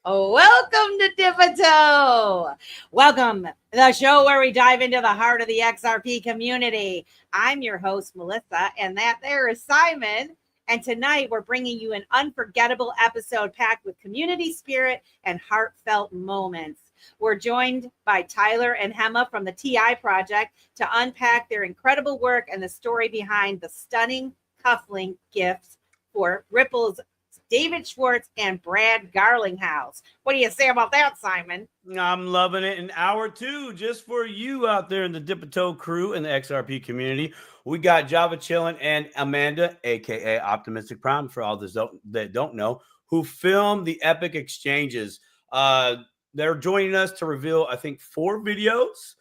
Welcome to Dippito. Welcome, the show where we dive into the heart of the XRP community. I'm your host, Melissa, and that there is Simon. And tonight we're bringing you an unforgettable episode packed with community spirit and heartfelt moments. We're joined by Tyler and Hema from the TI Project to unpack their incredible work and the story behind the stunning cufflink gifts for Ripple's David Schwartz and Brad Garlinghouse. What do you say about that, Simon? I'm loving it. In hour two, just for you out there in the Dippito crew and the XRP community, we got Java Chillin and Amanda, aka Optimistic Prime, for all those that don't know, who filmed the epic exchanges. They're joining us to reveal, I think, 4 videos,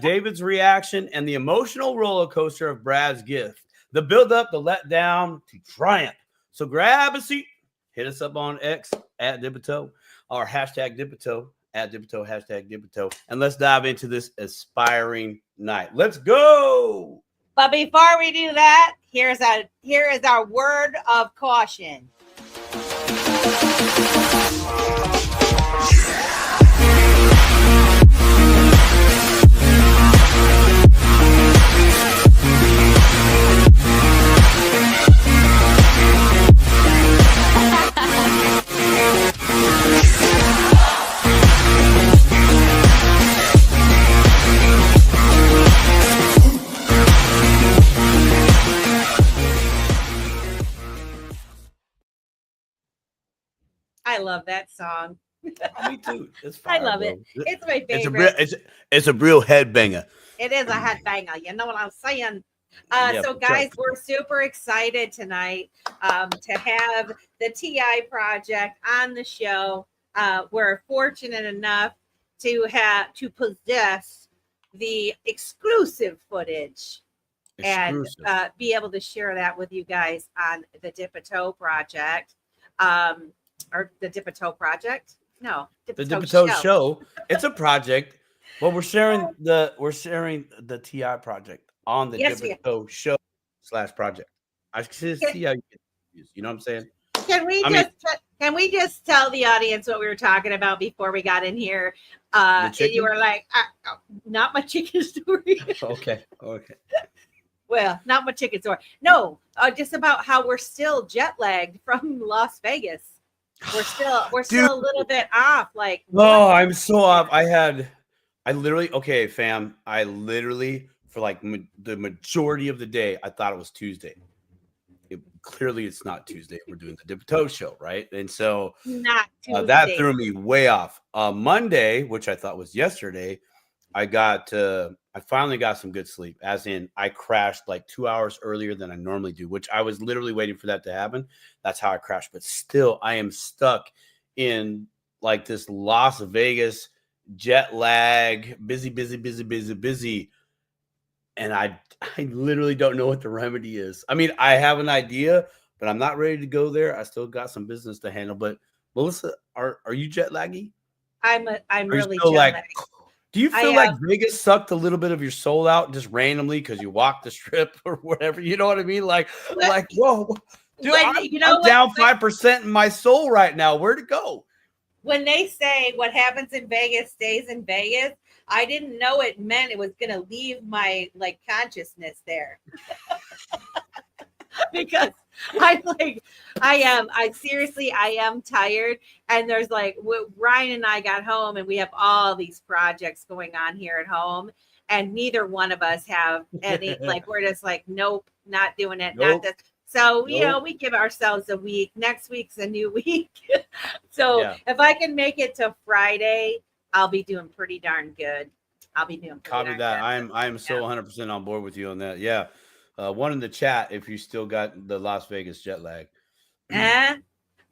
David's reaction, and the emotional roller coaster of Brad's gift. The build-up, the letdown, to triumph. So grab a seat. Hit us up on X at Dippito or hashtag Dippito at Dippito, hashtag Dippito. And let's dive into this aspiring night. Let's go. But before we do that, here is our word of caution. I love that song. Me too. It's fire, I love it. It's my favorite. It's a real headbanger. It is a headbanger. You know what I'm saying? Yeah, so, guys, we're super excited tonight to have the TI Project on the show. We're fortunate enough to possess the exclusive footage and be able to share that with you guys on the Dippito Project. Or the Dippito Project? No, the Dippito show. It's a project. Well, we're sharing the TI Project on the Dippito show / project. I should see how you get confused. You know what I'm saying? Can we just tell the audience what we were talking about before we got in here? You were like, not my chicken story. Okay. Well, not my chicken story. No, just about how we're still jet lagged from Las Vegas. We're still a little bit off. Like, no, I'm so off. I literally, for like the majority of the day, I thought it was Tuesday. Clearly, it's not Tuesday. We're doing the Dippito show, right? And so not Tuesday. That threw me way off. Monday, which I thought was yesterday, I finally got some good sleep, as in I crashed like 2 hours earlier than I normally do, which I was literally waiting for that to happen. That's how I crashed. But still, I am stuck in like this Las Vegas jet lag, busy. And I literally don't know what the remedy is. I mean, I have an idea, but I'm not ready to go there. I still got some business to handle. But Melissa, are you jet laggy? I'm really jet lagged. Do you feel like Vegas sucked a little bit of your soul out just randomly because you walked the strip or whatever? You know what I mean? Like, whoa, dude, I'm down 5% in my soul right now. Where'd it go? When they say what happens in Vegas stays in Vegas, I didn't know it meant it was going to leave my consciousness there. Because I am tired. And there's Ryan and I got home and we have all these projects going on here at home. And neither one of us have any, we're just nope, not doing it. Nope. Not this. So, we give ourselves a week. Next week's a new week. So if I can make it to Friday, I'll be doing pretty darn good. Copy that. I'm so 100% on board with you on that. Yeah. One in the chat if you still got the Las Vegas jet lag. Want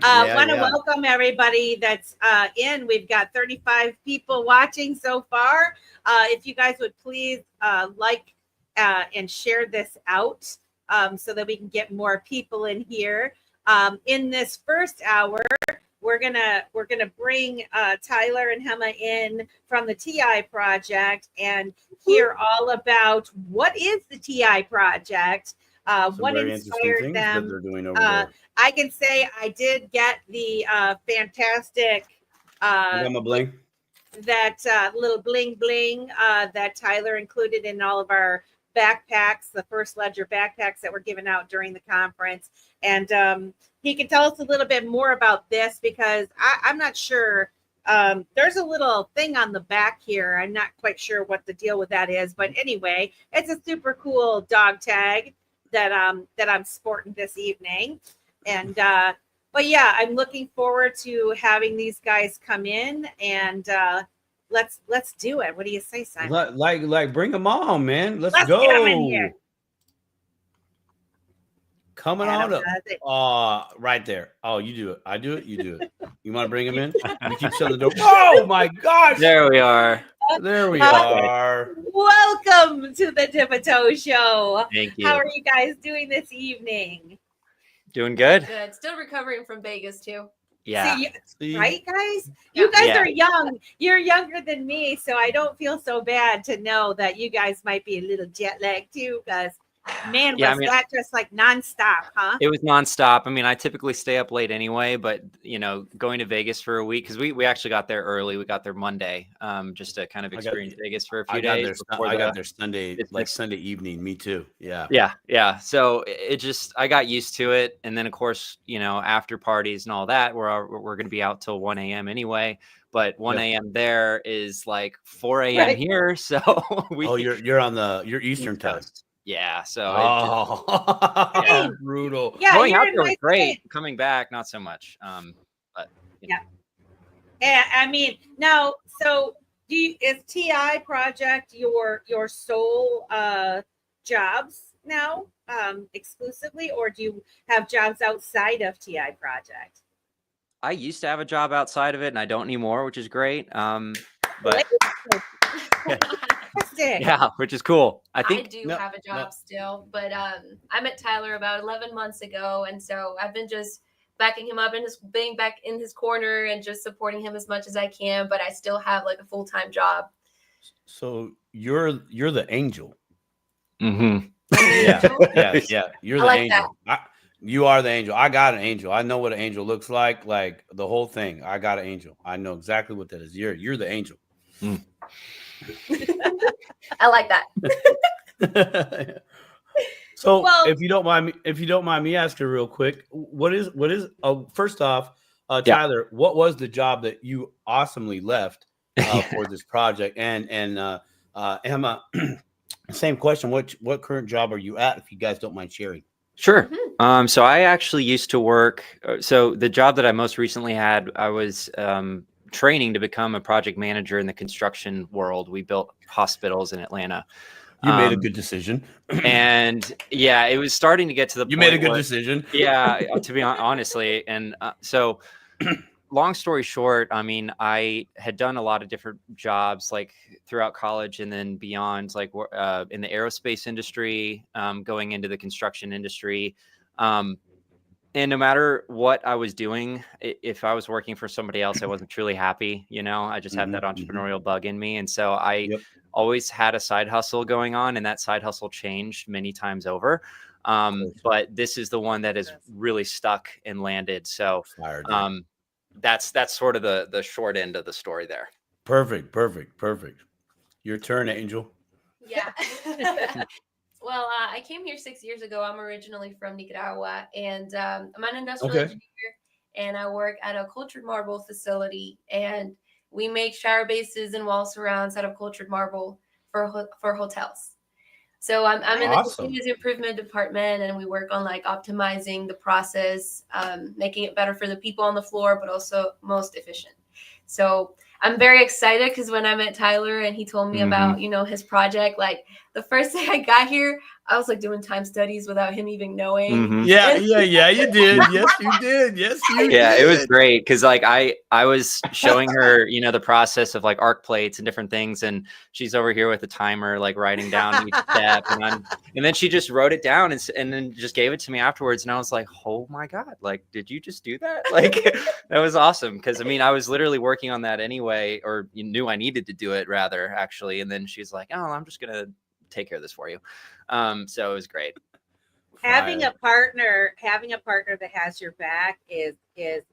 to welcome everybody that's in. We've got 35 people watching so far. If you guys would please and share this out so that we can get more people in here. In this first hour, we're gonna bring Tyler and Hema in from the TI Project and hear all about what is the TI Project, what inspired them. That they're doing over there. I can say I did get the fantastic I got my bling. that little bling bling that Tyler included in all of our backpacks, the First Ledger backpacks that were given out during the conference. And he can tell us a little bit more about this because I'm not sure. There's a little thing on the back here. I'm not quite sure what the deal with that is, but anyway, it's a super cool dog tag that I'm sporting this evening. And but yeah, I'm looking forward to having these guys come in and let's do it. What do you say, Simon? Like bring them on, man. Let's Let's go. get 'em in here. Coming Adam on does it. up. Right there. Oh, you do it. I do it. You do it. You want to bring him in? You keep shutting the door. Oh my gosh. There we are. There we are. Welcome to the Tip of Toe Show. Thank you. How are you guys doing this evening? Doing good? Good. Still recovering from Vegas too. Yeah. See? Right, guys? You guys Yeah. are young. You're younger than me, so I don't feel so bad to know that you guys might be a little jet lagged too, because man, Yeah, was that just like nonstop, huh? It was nonstop. I mean, I typically stay up late anyway, but you know, going to Vegas for a week because we actually got there early. We got there Monday, just to kind of experience Vegas for a few days. I got there Sunday, it's like like- Sunday evening. Me too. Yeah. Yeah. So it just I got used to it, and then of course, you know, after parties and all that, we're going to be out till 1 a.m. anyway. But 1 a.m. there is like 4 a.m. Right. here, so you're Eastern time. Yeah, so Oh, brutal. Yeah, going you're out in there was my great. state. Coming back, not so much. But you know. Yeah, I mean, now, so is TI Project your sole jobs now, exclusively, or do you have jobs outside of TI Project? I used to have a job outside of it, and I don't anymore, which is great. But Fantastic. yeah, which is cool. I I think do have a job still, but I met Tyler about 11 months ago, and so I've been just backing him up and just being back in his corner and just supporting him as much as I can. But I still have like a full-time job. So you're the angel. Mhm. Yeah. You're I the like angel. You are the angel. I got an angel. I know what an angel looks like the whole thing. I got an angel. I know exactly what that is. You're the angel. I like that. So Well- if you don't mind me asking real quick, what is first off, Tyler, what was the job that you awesomely left for this project? And Emma, same question. What current job are you at, if you guys don't mind sharing? Sure. So I actually used to work. So the job that I most recently had, I was training to become a project manager in the construction world. We built hospitals in Atlanta. You made a good decision. And yeah, it was starting to get to the point. You made a good decision. Yeah, to be honestly. And so long story short, I mean, I had done a lot of different jobs like throughout college and then beyond, like in the aerospace industry, going into the construction industry. And no matter what I was doing, if I was working for somebody else, I wasn't truly happy. You know, I just had that entrepreneurial bug in me. And so I always had a side hustle going on, and that side hustle changed many times over. But this is the one that is really stuck and landed. So that's sort of the short end of the story there. Perfect. Your turn, Angel. Yeah. Well, I came here 6 years ago. I'm originally from Nicaragua, and I'm an industrial engineer, and I work at a cultured marble facility, and we make shower bases and wall surrounds out of cultured marble for hotels. So I'm in the continuous improvement department, and we work on like optimizing the process, making it better for the people on the floor, but also most efficient. So I'm very excited because when I met Tyler and he told me about, you know, his project, like the first day I got here, I was like doing time studies without him even knowing. Yeah, you did. Yes, you did. Yeah, it was great because like I was showing her, you know, the process of like arc plates and different things, and she's over here with a timer, like writing down each step, and then she just wrote it down and then just gave it to me afterwards, and I was like, oh my god, like did you just do that? Like that was awesome because I mean I was literally working on that anyway, or you knew I needed to do it rather actually, and then she's like, oh, I'm just gonna take care of this for you. So it was great. Having a partner that has your back is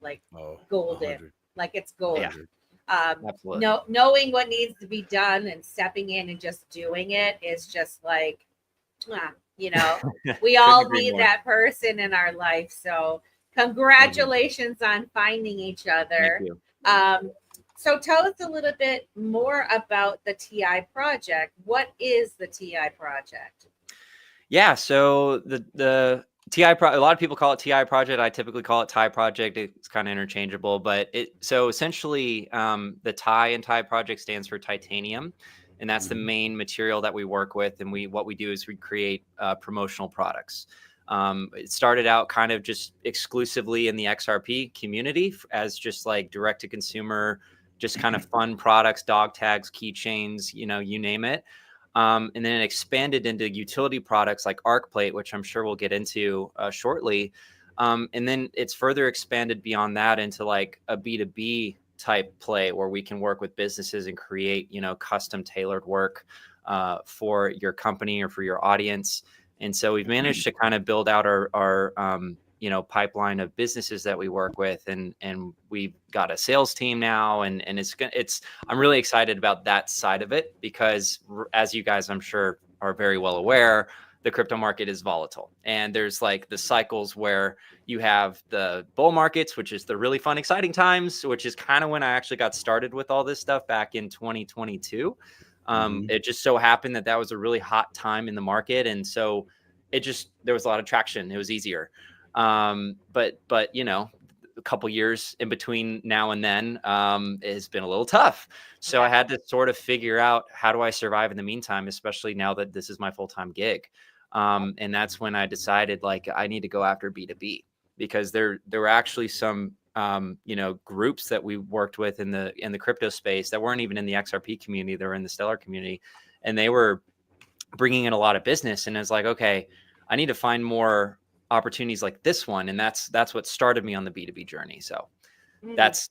like golden. 100. Like it's golden. Absolutely. Knowing what needs to be done and stepping in and just doing it is just like, you know, we all need that person in our life. So congratulations on finding each other. Thank you. So tell us a little bit more about the TI project. What is the TI project? Yeah, so the TI a lot of people call it TI project. I typically call it TI project. It's kind of interchangeable, but so essentially the TI in TI project stands for titanium, and that's the main material that we work with. And what we do is we create promotional products. It started out kind of just exclusively in the XRP community as just like direct to consumer, just kind of fun products, dog tags, keychains, you know, you name it. And then it expanded into utility products like ArcPlate, which I'm sure we'll get into shortly. And then it's further expanded beyond that into like a B2B type play where we can work with businesses and create, you know, custom tailored work for your company or for your audience. And so we've managed to kind of build out our you know, pipeline of businesses that we work with, and we've got a sales team now, and I'm really excited about that side of it because, as you guys I'm sure are very well aware, the crypto market is volatile, and there's like the cycles where you have the bull markets, which is the really fun, exciting times, which is kind of when I actually got started with all this stuff back in 2022. It just so happened that was a really hot time in the market, and so there was a lot of traction. It was easier. But you know, a couple years in between now and then has been a little tough. So I had to sort of figure out, how do I survive in the meantime, especially now that this is my full-time gig. And that's when I decided, like, I need to go after B2B, because there were actually some you know, groups that we worked with in the crypto space that weren't even in the XRP community. They were in the Stellar community, and they were bringing in a lot of business. And it's like, okay, I need to find more opportunities like this one, and that's what started me on the B2B journey. So that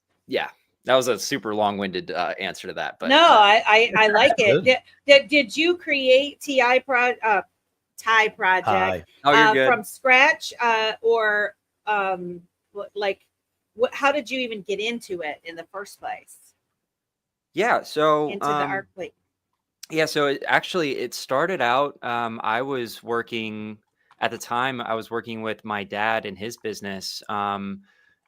was a super long-winded answer to that, but no, I like it. Did you create TI project Oh, you're good. from scratch, or like how did you even get into it in the first place? Yeah, so into the ArcPlate. Yeah, so it started out, I was working at the time, I was working with my dad in his business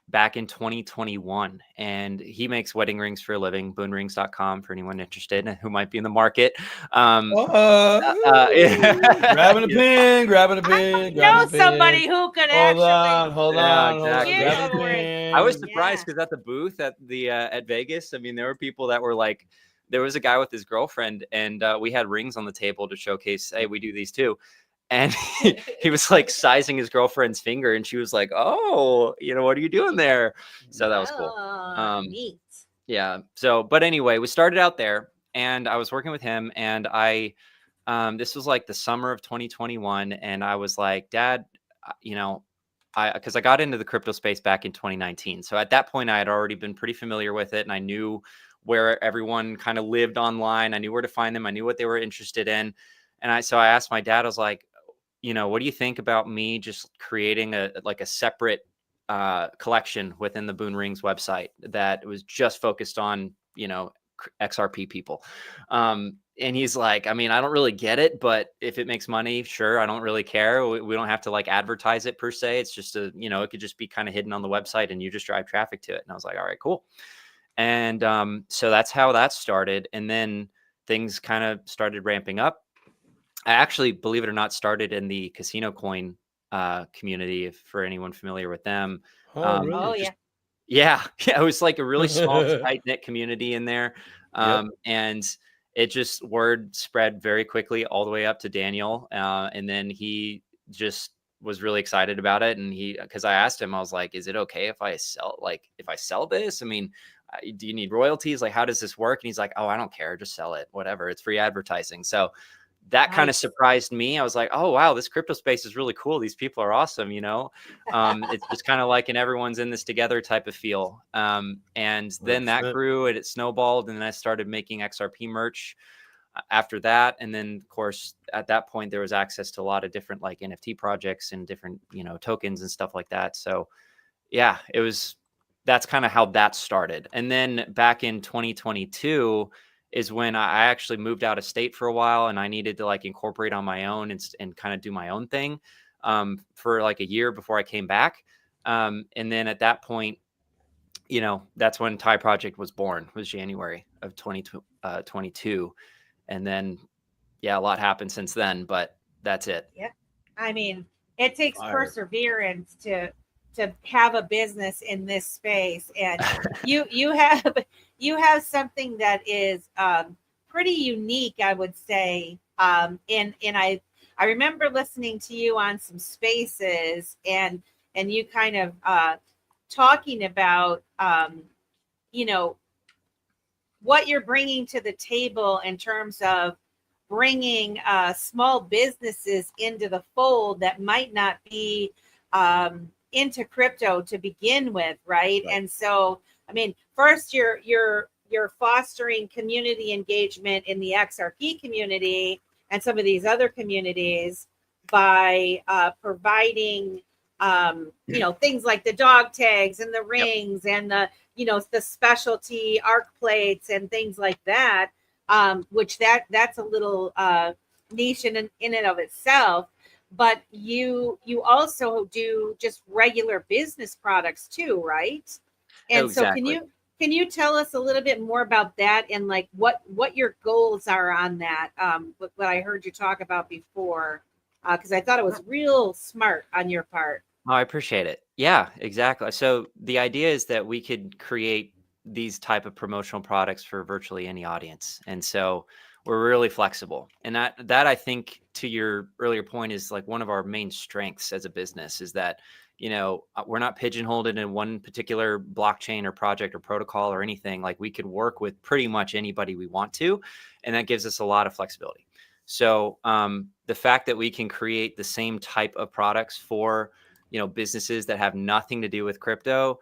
back in 2021, and he makes wedding rings for a living, boonrings.com for anyone interested who might be in the market. Grabbing a pin, know somebody who could hold on. Exactly. I was surprised because at the booth at Vegas, I mean, there were people that were like, there was a guy with his girlfriend, and we had rings on the table to showcase, hey, we do these too. And he was like sizing his girlfriend's finger, and she was like, oh, you know, what are you doing there? So that was cool. Neat. Yeah. So, but anyway, we started out there, and I was working with him, and this was like the summer of 2021. And I was like, Dad, you know, because I got into the crypto space back in 2019. So at that point I had already been pretty familiar with it, and I knew where everyone kind of lived online. I knew where to find them. I knew what they were interested in. And so I asked my dad, I was like, you know, what do you think about me just creating a separate collection within the Boon Rings website that was just focused on, you know, XRP people? And he's like, I mean, I don't really get it, but if it makes money, sure. I don't really care. We don't have to like advertise it per se. It's just you know, it could just be kind of hidden on the website, and you just drive traffic to it. And I was like, all right, cool. And so that's how that started. And then things kind of started ramping up. I actually, believe it or not, started in the casino coin community, for anyone familiar with them. Really? Yeah. It was like a really small, tight-knit community in there. And it just, word spread very quickly all the way up to Daniel. And then he just was really excited about it. And because I asked him, I was like, is it okay if I sell this? I mean, do you need royalties? Like, how does this work? And he's like, oh, I don't care. Just sell it. Whatever. It's free advertising. So that kind of surprised me. I was like, oh, wow, this crypto space is really cool. These people are awesome. You know, it's just kind of like an everyone's in this together type of feel. And then that grew, and it snowballed. And then I started making XRP merch after that. And then, of course, at that point, there was access to a lot of different like NFT projects and different, you know, tokens and stuff like that. So yeah, it was that's kind of how that started. And then back in 2022 is when I actually moved out of state for a while, and I needed to like incorporate on my own and kind of do my own thing for like a year before I came back. And then at that point, you know, that's when Thai Project was born, was January of 2022. And then, yeah, a lot happened since then, but that's it. Yeah. I mean, it takes Fire. perseverance to have a business in this space. And you have something that is pretty unique, I would say. And I remember listening to you on some spaces and you kind of talking about, you know, what you're bringing to the table in terms of bringing small businesses into the fold that might not be into crypto to begin with, right? And so, I mean, first you're fostering community engagement in the XRP community and some of these other communities by providing you know, things like the dog tags and the rings and the, you know, the specialty arc plates and things like that, which that's a little niche in and of itself. But you also do just regular business products too, right? And Exactly. so can you tell us a little bit more about that and like what your goals are on that? What I heard you talk about before, because I thought it was real smart on your part. Oh, I appreciate it. Yeah, exactly. So the idea is that we could create these type of promotional products for virtually any audience. And so we're really flexible. And that I think, to your earlier point, is like one of our main strengths as a business, is that, you know, we're not pigeonholed in one particular blockchain or project or protocol or anything. Like, we could work with pretty much anybody we want to, and that gives us a lot of flexibility. So the fact that we can create the same type of products for, you know, businesses that have nothing to do with crypto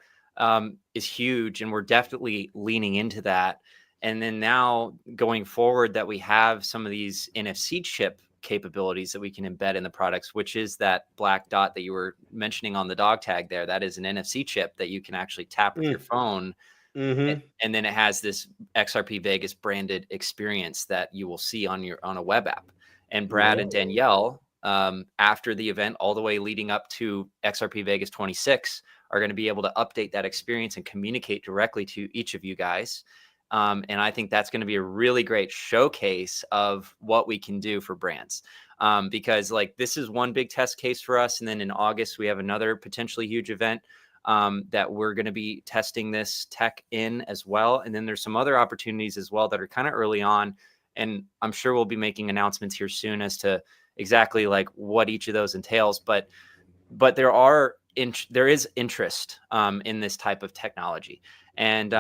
is huge. And we're definitely leaning into that. And then now going forward, that we have some of these NFC chip capabilities that we can embed in the products, which is that black dot that you were mentioning on the dog tag there. That is an NFC chip that you can actually tap with your phone. And then it has this XRP Vegas branded experience that you will see on a web app. And Brad and Danielle, after the event, all the way leading up to XRP Vegas 26, are going to be able to update that experience and communicate directly to each of you guys. And I think that's going to be a really great showcase of what we can do for brands. Because like, this is one big test case for us. And then in August, we have another potentially huge event that we're going to be testing this tech in as well. And then there's some other opportunities as well that are kind of early on. And I'm sure we'll be making announcements here soon as to exactly like what each of those entails. But there is interest in this type of technology. And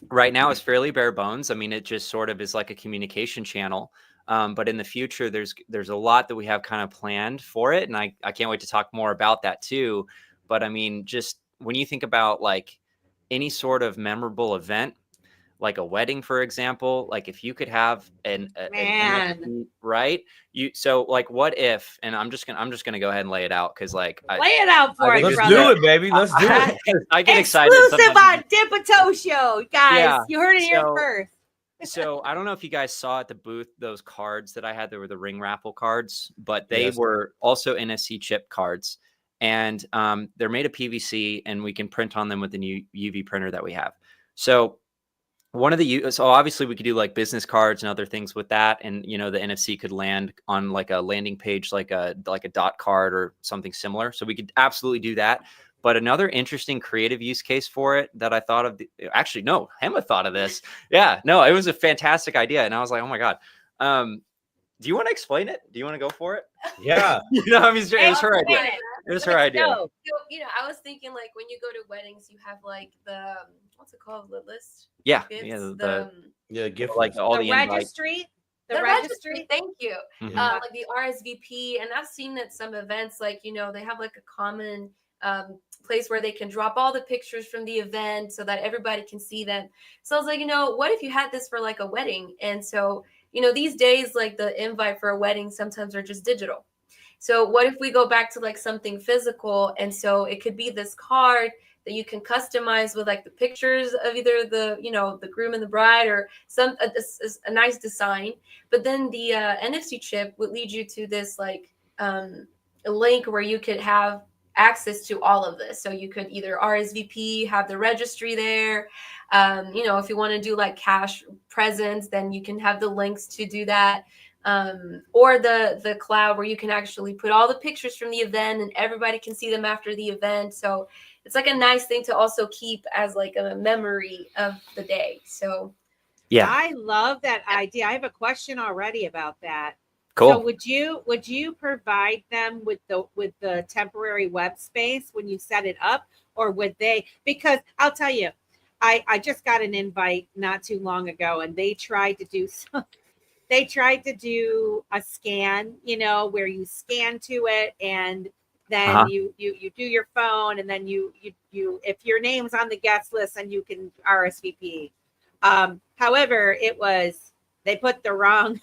right now it's fairly bare bones. I mean, it just sort of is like a communication channel. But in the future, there's a lot that we have kind of planned for it. And I can't wait to talk more about that too. But I mean, just when you think about like any sort of memorable event, like a wedding, for example, like if you could have an NFT, right? So like, what if? And I'm just gonna go ahead and lay it out, because like lay it out for us, let's brother. do it, baby. Let's do it. I get excited. Exclusive on Dip a Toe Show, guys. Yeah, you heard it here first. So I don't know if you guys saw at the booth those cards that I had. There were the ring raffle cards, but they were also NFC chip cards, and they're made of PVC, and we can print on them with the new UV printer that we have. So so obviously we could do like business cards and other things with that. And, you know, the NFC could land on like a landing page, like a dot card or something similar. So we could absolutely do that. But another interesting creative use case for it that I thought of, actually, no, Hema thought of this. Yeah, no, it was a fantastic idea. And I was like, oh my God. Do you want to explain it? Do you want to go for it? Yeah. You know, I mean, it was her idea. It was her idea. So, you know, I was thinking like when you go to weddings, you have like the, what's it called? The list? Yeah. Gifts, Yeah. Gift like list. all The the registry. The registry. Thank you. Mhm. Like the RSVP. And I've seen at some events, like, you know, they have like a common place where they can drop all the pictures from the event so that everybody can see them. So I was like, you know, what if you had this for like a wedding? And so, you know, these days, like the invite for a wedding sometimes are just digital. So what if we go back to like something physical? And so it could be this card that you can customize with like the pictures of either the, you know, the groom and the bride, or a nice design. But then the NFC chip would lead you to this like a link where you could have access to all of this. So you could either RSVP, have the registry there. You know, if you want to do like cash presents, then you can have the links to do that. Or the cloud where you can actually put all the pictures from the event and everybody can see them after the event. So it's like a nice thing to also keep as like a memory of the day. So yeah, I love that idea. I have a question already about that. cool. So would you provide them with the temporary web space when you set it up, or would they? Because I'll tell you, I just got an invite not too long ago, and they tried to do a scan, you know, where you scan to it, and then you do your phone, and then you if your name's on the guest list, then you can RSVP. However, they put the wrong.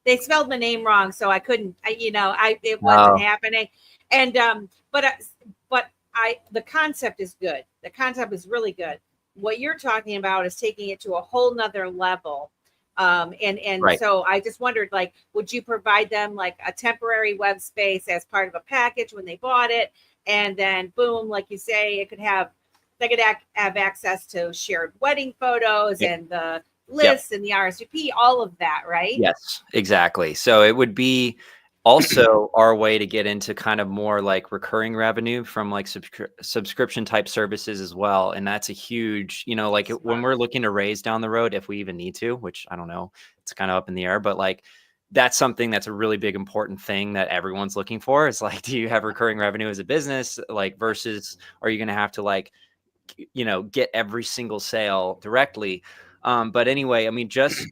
They spelled my name wrong, so I couldn't. It wasn't happening. And but the concept is good. The concept is really good. What you're talking about is taking it to a whole nother level. Right. So I just wondered, like, would you provide them like a temporary web space as part of a package when they bought it, and then boom, like you say, they could have access to shared wedding photos and the lists and the RSVP, all of that, right? Yes, exactly. So it would be also our way to get into kind of more like recurring revenue from like subscription type services as well. And that's a huge, you know, like when we're looking to raise down the road, if we even need to, which I don't know, it's kind of up in the air, but like that's something that's a really big important thing that everyone's looking for, is like, do you have recurring revenue as a business, like, versus are you going to have to like, you know, get every single sale directly? But anyway, I mean, just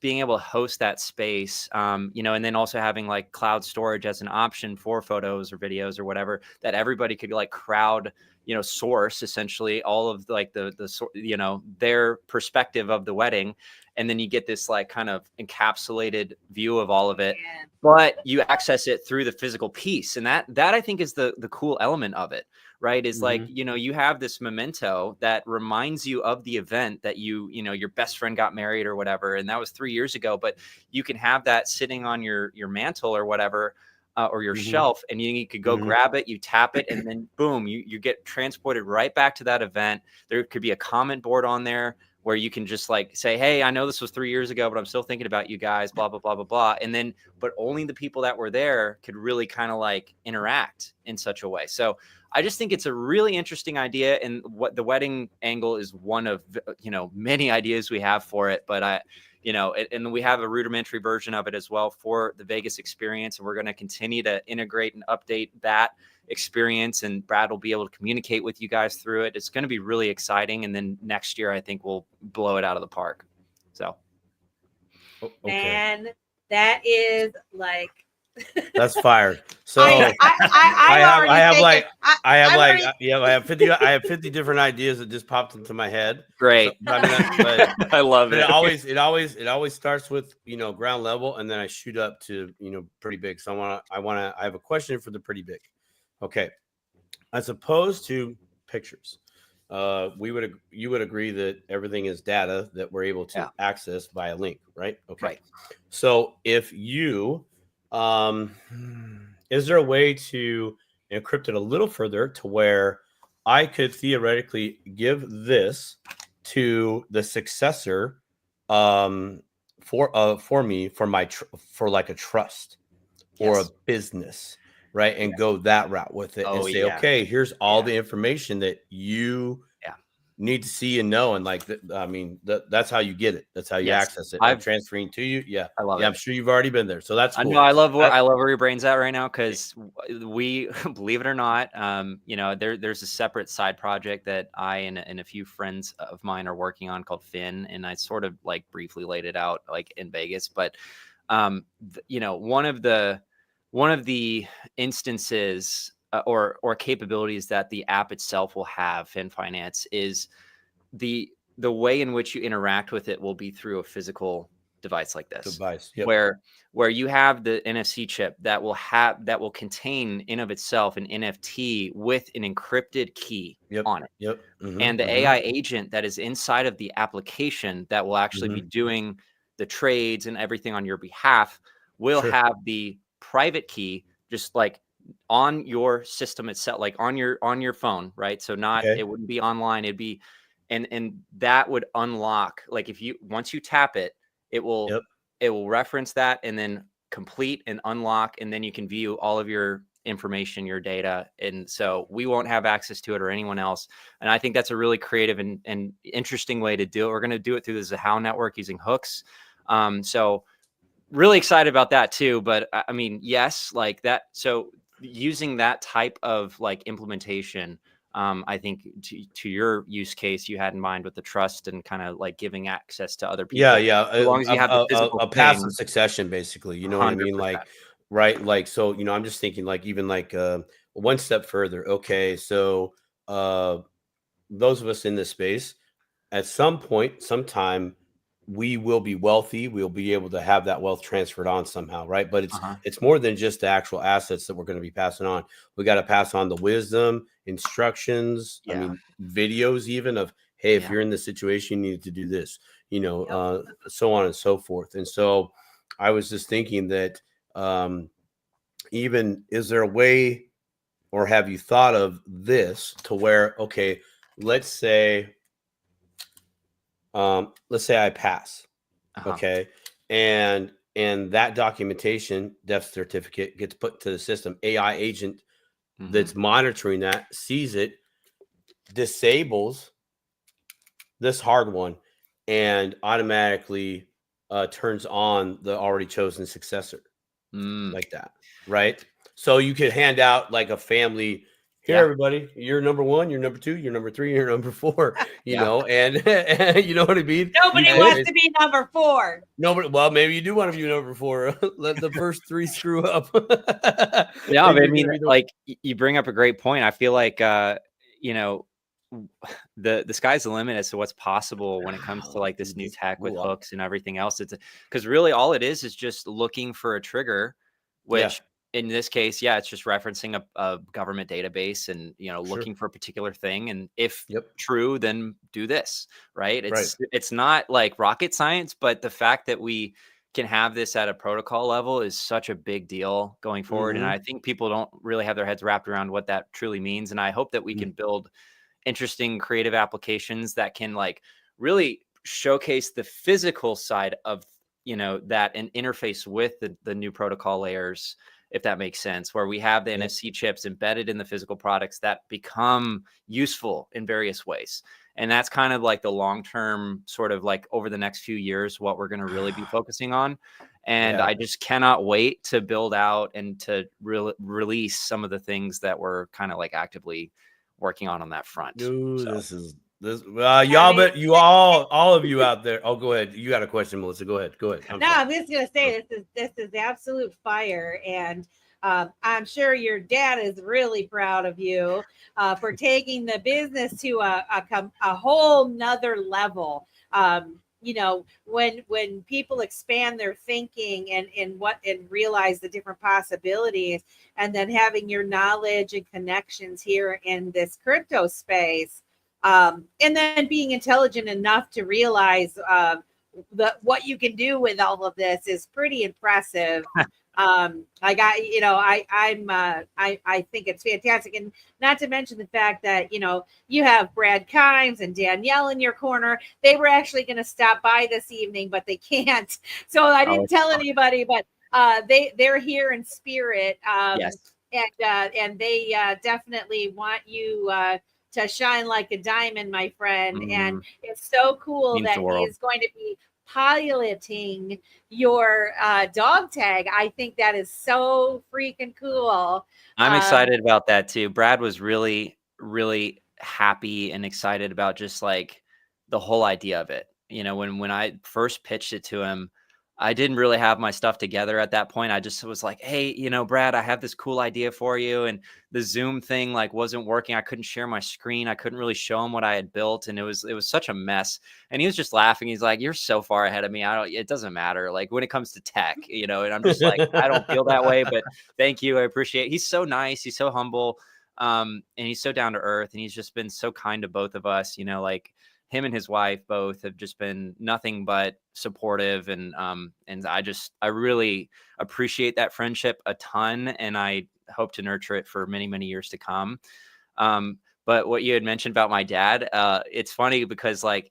being able to host that space, you know, and then also having like cloud storage as an option for photos or videos or whatever, that everybody could like crowd, you know, source essentially all of like you know, their perspective of the wedding. And then you get this like kind of encapsulated view of all of it, but you access it through the physical piece. And that I think is the cool element of it. Right. Is like, you know, you have this memento that reminds you of the event that you know, your best friend got married or whatever. And that was 3 years ago, but you can have that sitting on your mantle or whatever, or your shelf, and you could go grab it, you tap it, and then boom, you get transported right back to that event. There could be a comment board on there where you can just like say, hey, I know this was 3 years ago, but I'm still thinking about you guys, blah, blah, blah, blah, blah. And then, but only the people that were there could really kind of like interact in such a way. So I just think it's a really interesting idea. And what the wedding angle is one of, you know, many ideas we have for it, but you know, and we have a rudimentary version of it as well for the Vegas experience. And we're going to continue to integrate and update that experience, and Brad will be able to communicate with you guys through it. It's going to be really exciting. And then next year, I think we'll blow it out of the park. So. Okay. And that is like, that's fired. So I have 50 different ideas that just popped into my head. Great. So, but I love it. It always starts with, you know, ground level, and then I shoot up to, you know, pretty big. So I have a question for the pretty big. Okay. As opposed to pictures, you would agree that everything is data that we're able to access via link, right? Okay. Right. So if you is there a way to encrypt it a little further to where I could theoretically give this to the successor for me for like a trust or a business, right? And go that route with it and say, okay, here's all the information that you need to see and know, and like that's how you get it. That's how you access it. I'm transferring to you. Yeah, I love it. I'm sure you've already been there, so that's cool. I know. I love where your brain's at right now, because we, believe it or not, you know, there's a separate side project that I and a few friends of mine are working on called Fin, and I sort of like briefly laid it out like in Vegas, but you know, one of the instances or capabilities that the app itself will have in finance is the way in which you interact with it will be through a physical device like this, Device. Yep. where you have the NFC chip that will contain in of itself an NFT with an encrypted key on it. Yep. Mm-hmm, And the AI agent that is inside of the application that will actually be doing the trades and everything on your behalf will have the private key just like on your system itself, like on your phone, right? So it wouldn't be online, it'd be and that would unlock, like once you tap it, it will reference that and then complete and unlock, and then you can view all of your information, your data. And so we won't have access to it or anyone else. And I think that's a really creative and interesting way to do it. We're going to do it through the Zahao network using hooks. So really excited about that too. But I mean, yes, like that. So using that type of like implementation, I think to your use case you had in mind with the trust and kind of like giving access to other people. Yeah. As long as you have the physical a passive succession, basically, you know what I mean? 100%. Like, right. Like, so, you know, I'm just thinking like, even like, one step further. Okay. So, those of us in this space, at some point, sometime, we will be wealthy. We'll be able to have that wealth transferred on somehow, right? But it's more than just the actual assets that we're going to be passing on. We got to pass on the wisdom, instructions, I mean, videos even of, hey, if you're in this situation, you need to do this, you know, so on and so forth. And so I was just thinking that even, is there a way, or have you thought of this to where, okay, let's say I pass, okay, and that documentation, death certificate, gets put to the system. AI agent that's monitoring that sees it, disables this hard one, and automatically turns on the already chosen successor, like that, right? So you could hand out like a family. Here, everybody, you're number 1, you're number 2, you're number 3, you're number 4, you know, and you know what I mean? Nobody wants to be number 4. Nobody, well, maybe you do want to be number 4. Let the first 3 screw up. Yeah, I mean, like you bring up a great point. I feel like, you know, the sky's the limit as to what's possible when it comes to like this new tech with hooks and everything else. It's because really all it is just looking for a trigger, which in this case, it's just referencing a government database and, you know, looking for a particular thing. And if true, then do this, right? It's not like rocket science, but the fact that we can have this at a protocol level is such a big deal going forward. And I think people don't really have their heads wrapped around what that truly means. And I hope that we can build interesting creative applications that can like really showcase the physical side of, you know, that and interface with the new protocol layers, if that makes sense, where we have the NFC chips embedded in the physical products that become useful in various ways. And that's kind of like the long-term sort of like over the next few years, what we're going to really be focusing on. And I just cannot wait to build out and to release some of the things that we're kind of like actively working on that front. Dude, so. Y'all, but you all of you out there. Oh, go ahead. You got a question, Melissa. Go ahead. I'm just gonna say this is absolute fire, and I'm sure your dad is really proud of you for taking the business to a whole nother level. You know, when people expand their thinking and realize the different possibilities, and then having your knowledge and connections here in this crypto space. And then being intelligent enough to realize what you can do with all of this is pretty impressive. I think it's fantastic, and not to mention the fact that, you know, you have Brad Kimes and Danielle in your corner. They were actually going to stop by this evening, but they can't. So I didn't tell anybody, but they're here in spirit. Yes. And they definitely want you to shine like a diamond, my friend. And it's so cool that he is going to be piloting your dog tag. I think that is so freaking cool. I'm excited about that too. Brad was really, really happy and excited about just like the whole idea of it. You know, when I first pitched it to him, I didn't really have my stuff together at that point. I just was like, hey, Brad, I have this cool idea for you. And the Zoom thing like wasn't working. I couldn't share my screen. I couldn't really show him what I had built. And it was such a mess. And he was just laughing. He's like, you're so far ahead of me. It doesn't matter. Like when it comes to tech, and I'm just like, I don't feel that way, but thank you. I appreciate it. He's so nice. He's so humble. And he's so down to earth. And he's just been so kind to both of us, like him and his wife both have just been nothing but supportive. And I really appreciate that friendship a ton. And I hope to nurture it for many, many years to come. But what you had mentioned about my dad, it's funny because like,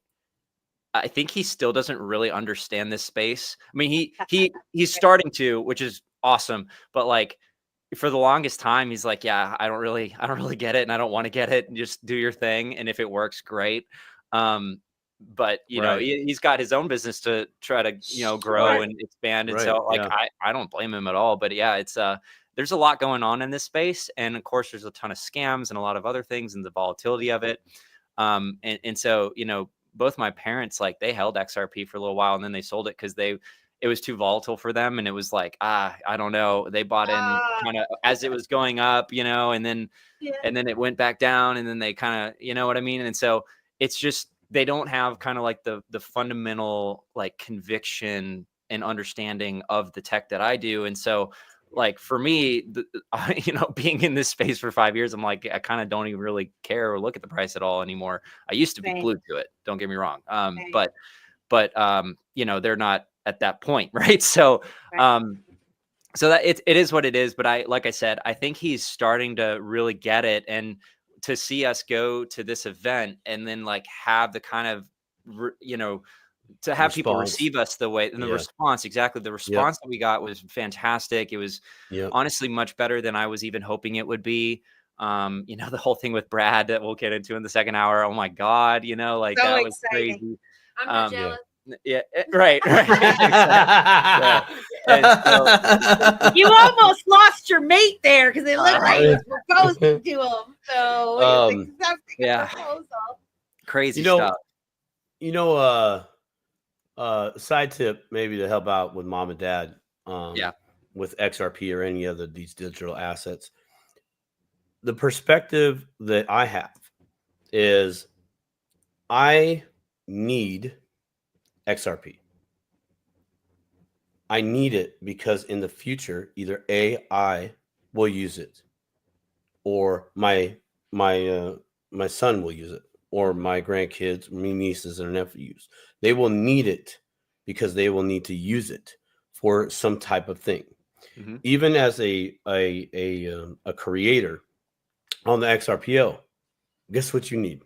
I think he still doesn't really understand this space. I mean, he's starting to, which is awesome. But like for the longest time, he's like, yeah, I don't really get it. And I don't want to get it, and just do your thing. And if it works, great. But he's got his own business to try to, grow and expand. And so like, I don't blame him at all, but yeah, it's, there's a lot going on in this space. And of course there's a ton of scams and a lot of other things and the volatility of it. And so, both my parents, like they held XRP for a little while and then they sold it because it was too volatile for them. And it was like, I don't know. They bought in kind of as it was going up, and then it went back down, and then they kind of, you know what I mean? And so it's just, they don't have kind of like the fundamental like conviction and understanding of the tech that I do. And so like for me, being in this space for 5 years, I'm like, I kind of don't even really care or look at the price at all anymore. I used to be glued to it. Don't get me wrong. But they're not at that point. Right. So, so that it is what it is. But like I said, I think he's starting to really get it. And to see us go to this event and then like have the kind of, to have people receive us the way and the response, exactly. The response that we got was fantastic. It was honestly much better than I was even hoping it would be. The whole thing with Brad that we'll get into in the second hour. Oh my God, like so that was exciting. Crazy. I'm not jealous. Yeah, right. So, you almost lost your mate there because it looked like you were proposing to him. So crazy stuff. Side tip maybe to help out with mom and dad. With XRP or any other these digital assets. The perspective that I have is I need XRP. I need it because in the future, either I will use it, or my son will use it, or my grandkids, my nieces and nephews. They will need it because they will need to use it for some type of thing. Mm-hmm. Even as a creator on the XRPL, guess what you need?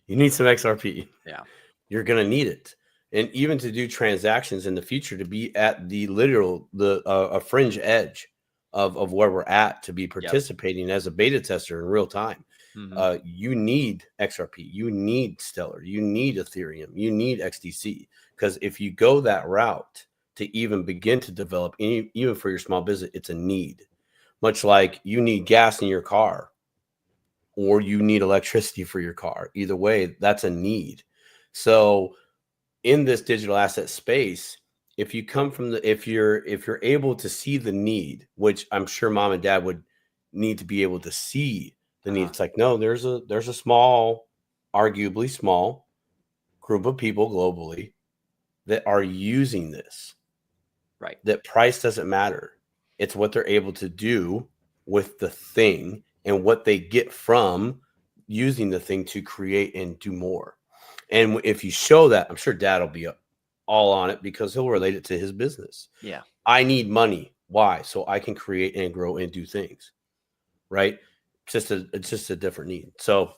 You need some XRP. Yeah. You're going to need it. And even to do transactions in the future, to be at the a fringe edge of where we're at, to be participating as a beta tester in real time. Mm-hmm. You need XRP, you need Stellar, you need Ethereum, you need XDC. Because if you go that route to even begin to develop, even for your small business, it's a need. Much like you need gas in your car or you need electricity for your car. Either way, that's a need. So in this digital asset space, if you come from if you're able to see the need, which I'm sure mom and dad would need to be able to see the need. It's like, no, there's a small, arguably small group of people globally that are using this. Right. That price doesn't matter. It's what they're able to do with the thing and what they get from using the thing to create and do more. And if you show that, I'm sure dad will be all on it because he'll relate it to his business. Yeah. I need money. Why? So I can create and grow and do things. Right. It's just a different need. So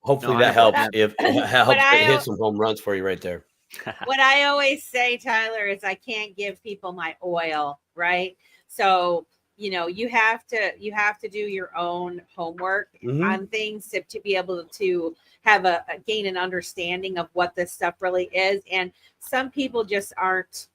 hopefully that helps. If it helps, it hit some home runs for you right there. What I always say, Tyler, is I can't give people my oil. Right. So, you have to do your own homework on things to be able to have gain an understanding of what this stuff really is. And some people just aren't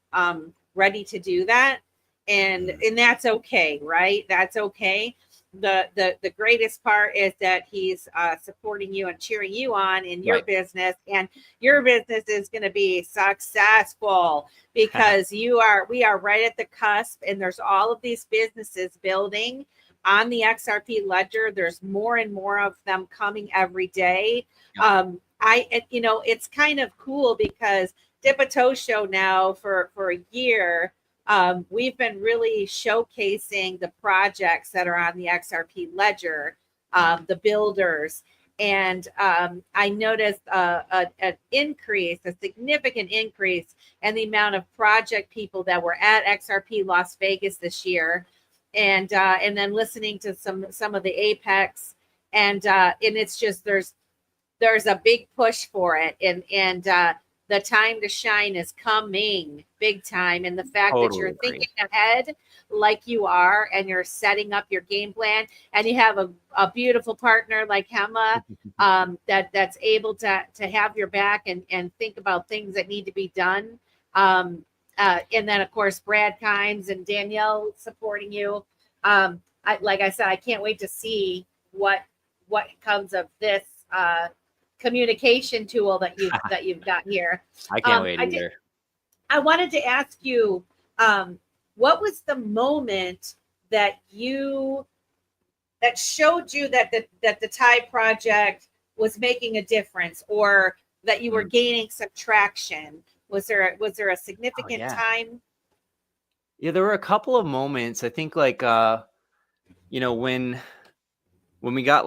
ready to do that. And that's okay. Right. That's okay. the greatest part is that he's supporting you and cheering you on in your business, and your business is going to be successful because we are right at the cusp, and there's all of these businesses building on the XRP Ledger. There's more and more of them coming every day. It's kind of cool because Dip a Toe Show now for a year. We've been really showcasing the projects that are on the XRP Ledger, the builders. And I noticed a significant increase in the amount of project people that were at XRP Las Vegas this year. And then listening to some of the Apex. And it's just, there's a big push for it. And the time to shine is coming big time. And the fact that you're thinking ahead like you are, and you're setting up your game plan, and you have a beautiful partner like Hema that's able to have your back and think about things that need to be done. And then of course, Brad Kimes and Danielle supporting you. Like I said, I can't wait to see what comes of this communication tool that you've got here. I can't wait either. I wanted to ask you, what was the moment that showed you that the TIE project was making a difference, or that you were gaining some traction? Was there a significant time? Yeah, there were a couple of moments. I think when we got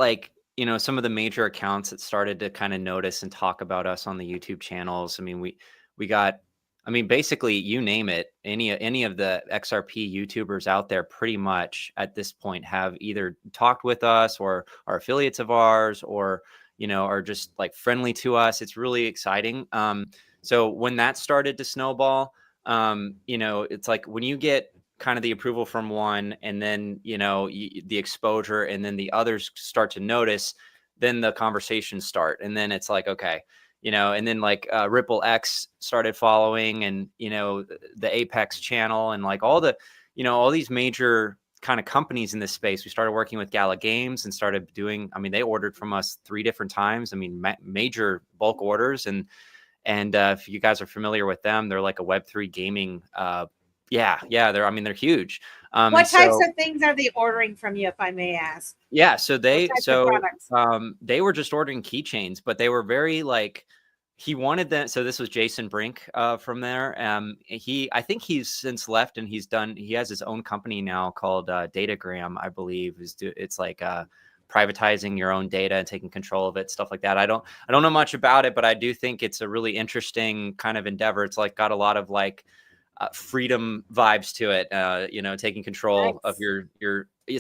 some of the major accounts that started to kind of notice and talk about us on the YouTube channels. I mean, we got, basically you name it, any of the XRP YouTubers out there pretty much at this point have either talked with us or are affiliates of ours, or, are just like friendly to us. It's really exciting. So when that started to snowball, it's like when you get kind of the approval from one, and then, the exposure, and then the others start to notice, then the conversations start. And then it's like, okay, and then Ripple X started following, and, the Apex channel, and all the, all these major kind of companies in this space. We started working with Gala Games and started doing, they ordered from us 3 different times. Major bulk orders. And if you guys are familiar with them, they're like a Web3 gaming, they're huge. What types of things are they ordering from you, if I may ask? Yeah, they were just ordering keychains, but they were very he wanted them. So this was Jason Brink from there. I think he's since left, and he has his own company now called Datagram, I believe. It's privatizing your own data and taking control of it, stuff like that. I don't know much about it, but I do think it's a really interesting kind of endeavor. It's got a lot of freedom vibes to it, taking control of your.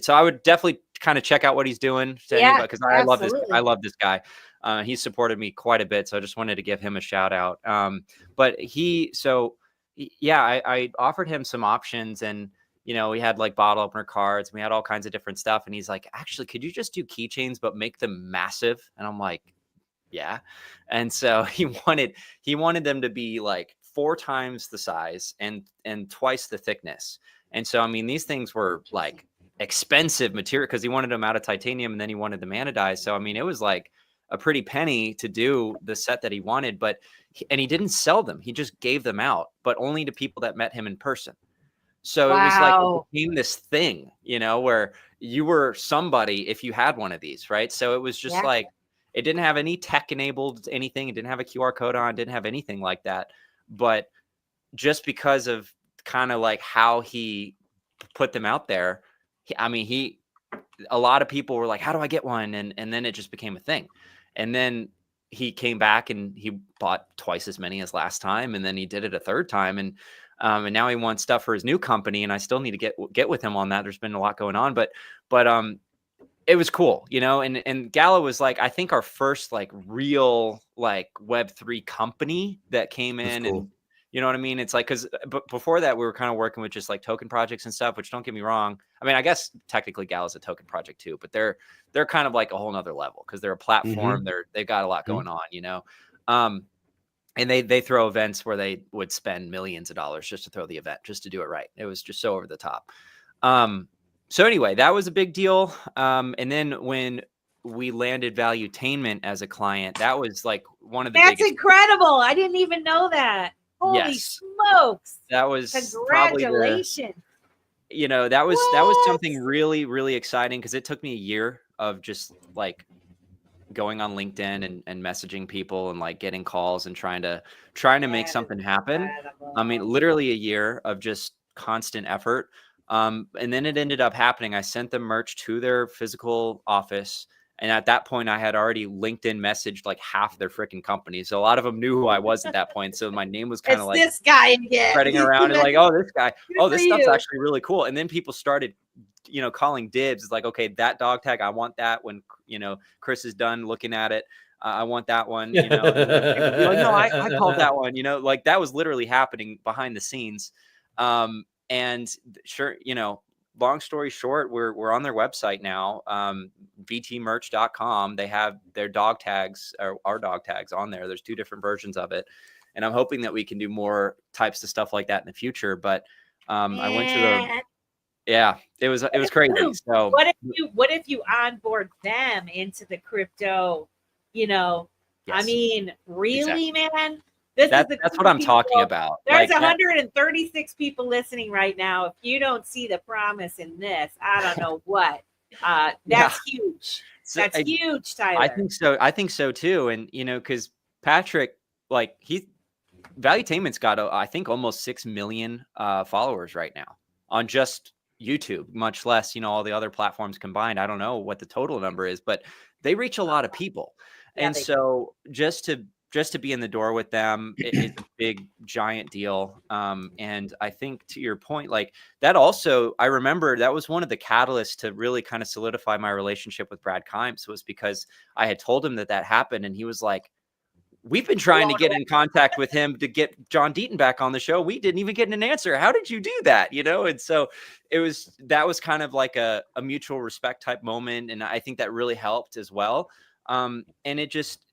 So I would definitely kind of check out what he's doing, because I love this. I love this guy. He's supported me quite a bit, so I just wanted to give him a shout out. But I offered him some options, and we had bottle opener cards, and we had all kinds of different stuff. And he's like, actually, could you just do keychains but make them massive? And I'm like, yeah. And so he wanted them to be 4 times the size and twice the thickness. And so, these things were expensive material, because he wanted them out of titanium, and then he wanted them anodized. So, it was a pretty penny to do the set that he wanted, and he didn't sell them. He just gave them out, but only to people that met him in person. So It was it became this thing, where you were somebody if you had one of these, right? So it was just it didn't have any tech enabled anything. It didn't have a QR code on, didn't have anything like that. But just because of kind of how he put them out there, a lot of people were like, how do I get one? And then it just became a thing. And then he came back and he bought twice as many as last time. And then he did it a 3rd time. And now he wants stuff for his new company. And I still need to get with him on that. There's been a lot going on, but it was cool, and Gala was I think our first real Web3 company that came in. Cool. And you know what I mean? It's because before that we were kind of working with just token projects and stuff, which don't get me wrong. I guess technically Gala's a token project too, but they're kind of a whole nother level, because they're a platform. Mm-hmm. They've got a lot going on, and they throw events where they would spend millions of dollars just to throw the event, just to do it right. It was just so over the top. So anyway, that was a big deal. And then when we landed Valuetainment as a client, that was like one of the That's biggest. incredible. I didn't even know that. Holy Yes. smokes. That was Congratulations. that was something really, really exciting because it took me a year of just like going on LinkedIn and messaging people and like getting calls and trying to make something happen. Incredible. I mean, literally a year of just constant effort. And then it ended up happening. I sent them merch to their physical office. And at that point, I had already LinkedIn messaged like half their freaking company. So a lot of them knew who I was at that point. So my name was kind of like this guy again. spreading around and like, oh, this guy. Oh, this stuff's you. actually really cool. And then people started, calling dibs. It's like, okay, that dog tag, I want that. When, Chris is done looking at it, I want that one. And then people be like, no, I called that one. Like that was literally happening behind the scenes. And sure, long story short, we're on their website now, vtmerch.com. They have their dog tags, or our dog tags on there. There's 2 different versions of it. And I'm hoping that we can do more types of stuff like that in the future. But I went to it was crazy. So what if you onboard them into the crypto, Yes. I mean, really, Exactly. man? That's what I'm talking about. There's Like, 136 people listening right now. If you don't see the promise in this, I don't know what. That's huge. That's huge, Tyler. I think so too. And because Patrick, like Valuetainment's got I think almost 6 million followers right now on just YouTube, much less all the other platforms combined. I don't know what the total number is, but they reach a lot of people. Yeah, and so just to be in the door with them is a big, giant deal. And I think to your point, like that also, I remember that was one of the catalysts to really kind of solidify my relationship with Brad Kimes, was because I had told him that happened. And he was like, we've been trying to get in contact with him to get John Deaton back on the show. We didn't even get an answer. How did you do that? And so that was kind of like a mutual respect type moment. And I think that really helped as well. And it just,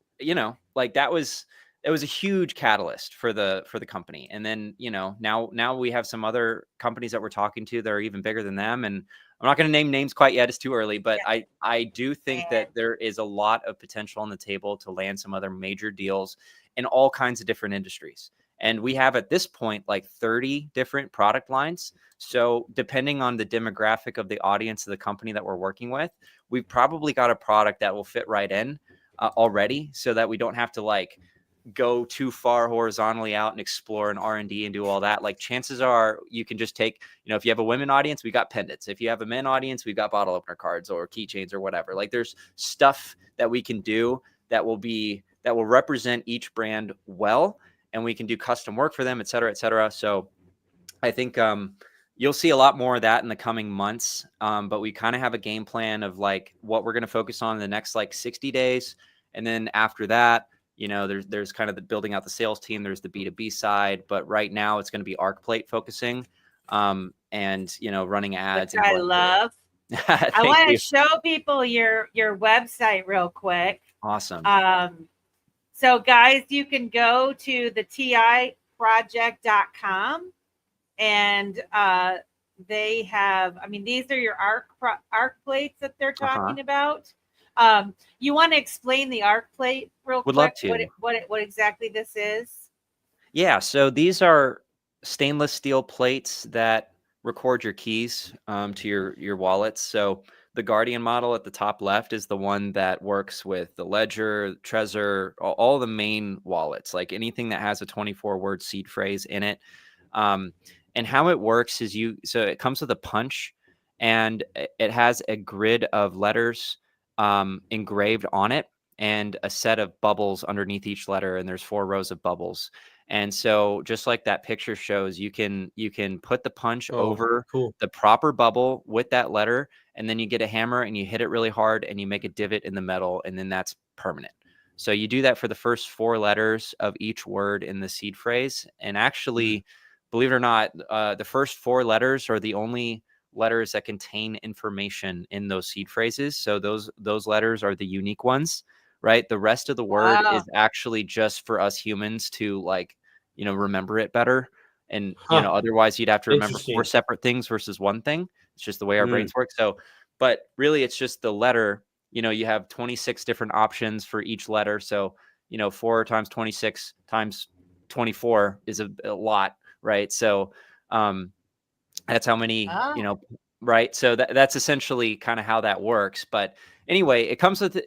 like it was a huge catalyst for the company. And then, now we have some other companies that we're talking to that are even bigger than them. And I'm not going to name names quite yet. It's too early, but I do think that there is a lot of potential on the table to land some other major deals in all kinds of different industries. And we have at this point, like 30 different product lines. So depending on the demographic of the audience of the company that we're working with, we've probably got a product that will fit right in already, so that we don't have to like go too far horizontally out and explore an R&D and do all that. Like chances are you can just take, if you have a women audience, we got pendants. If you have a men audience, we've got bottle opener cards or keychains or whatever. Like there's stuff that we can do that will represent each brand well, and we can do custom work for them, et cetera, et cetera. So I think you'll see a lot more of that in the coming months. But we kind of have a game plan of like what we're going to focus on in the next like 60 days. And then after that, there's kind of the building out the sales team. There's the B2B side, but right now it's going to be ArcPlate focusing, and running ads. Which I love. I want to show people your website real quick. Awesome. So guys, you can go to the tiproject.com, and they have, these are your arc plates that they're talking about. You want to explain the arc plate real quick? Would love to. What exactly this is? Yeah, so these are stainless steel plates that record your keys to your wallets. So the Guardian model at the top left is the one that works with the Ledger, Trezor, all the main wallets, like anything that has a 24-word seed phrase in it. And how it works is so it comes with a punch, and it has a grid of letters engraved on it, and a set of bubbles underneath each letter, and there's 4 rows of bubbles. And so just like that picture shows, you can put the punch over the proper bubble with that letter, and then you get a hammer and you hit it really hard and you make a divot in the metal, and then that's permanent. So you do that for the first 4 letters of each word in the seed phrase. And actually, believe it or not, the first 4 letters are the only letters that contain information in those seed phrases. So those letters are the unique ones, right? The rest of the word is actually just for us humans to remember it better. And, otherwise you'd have to remember 4 separate things versus one thing. It's just the way our brains work. So, but really it's just the letter, you have 26 different options for each letter. So, 4 times 26 times 24 is a lot, right? So, that's how many, right? So that's essentially kind of how that works. But anyway, it comes with,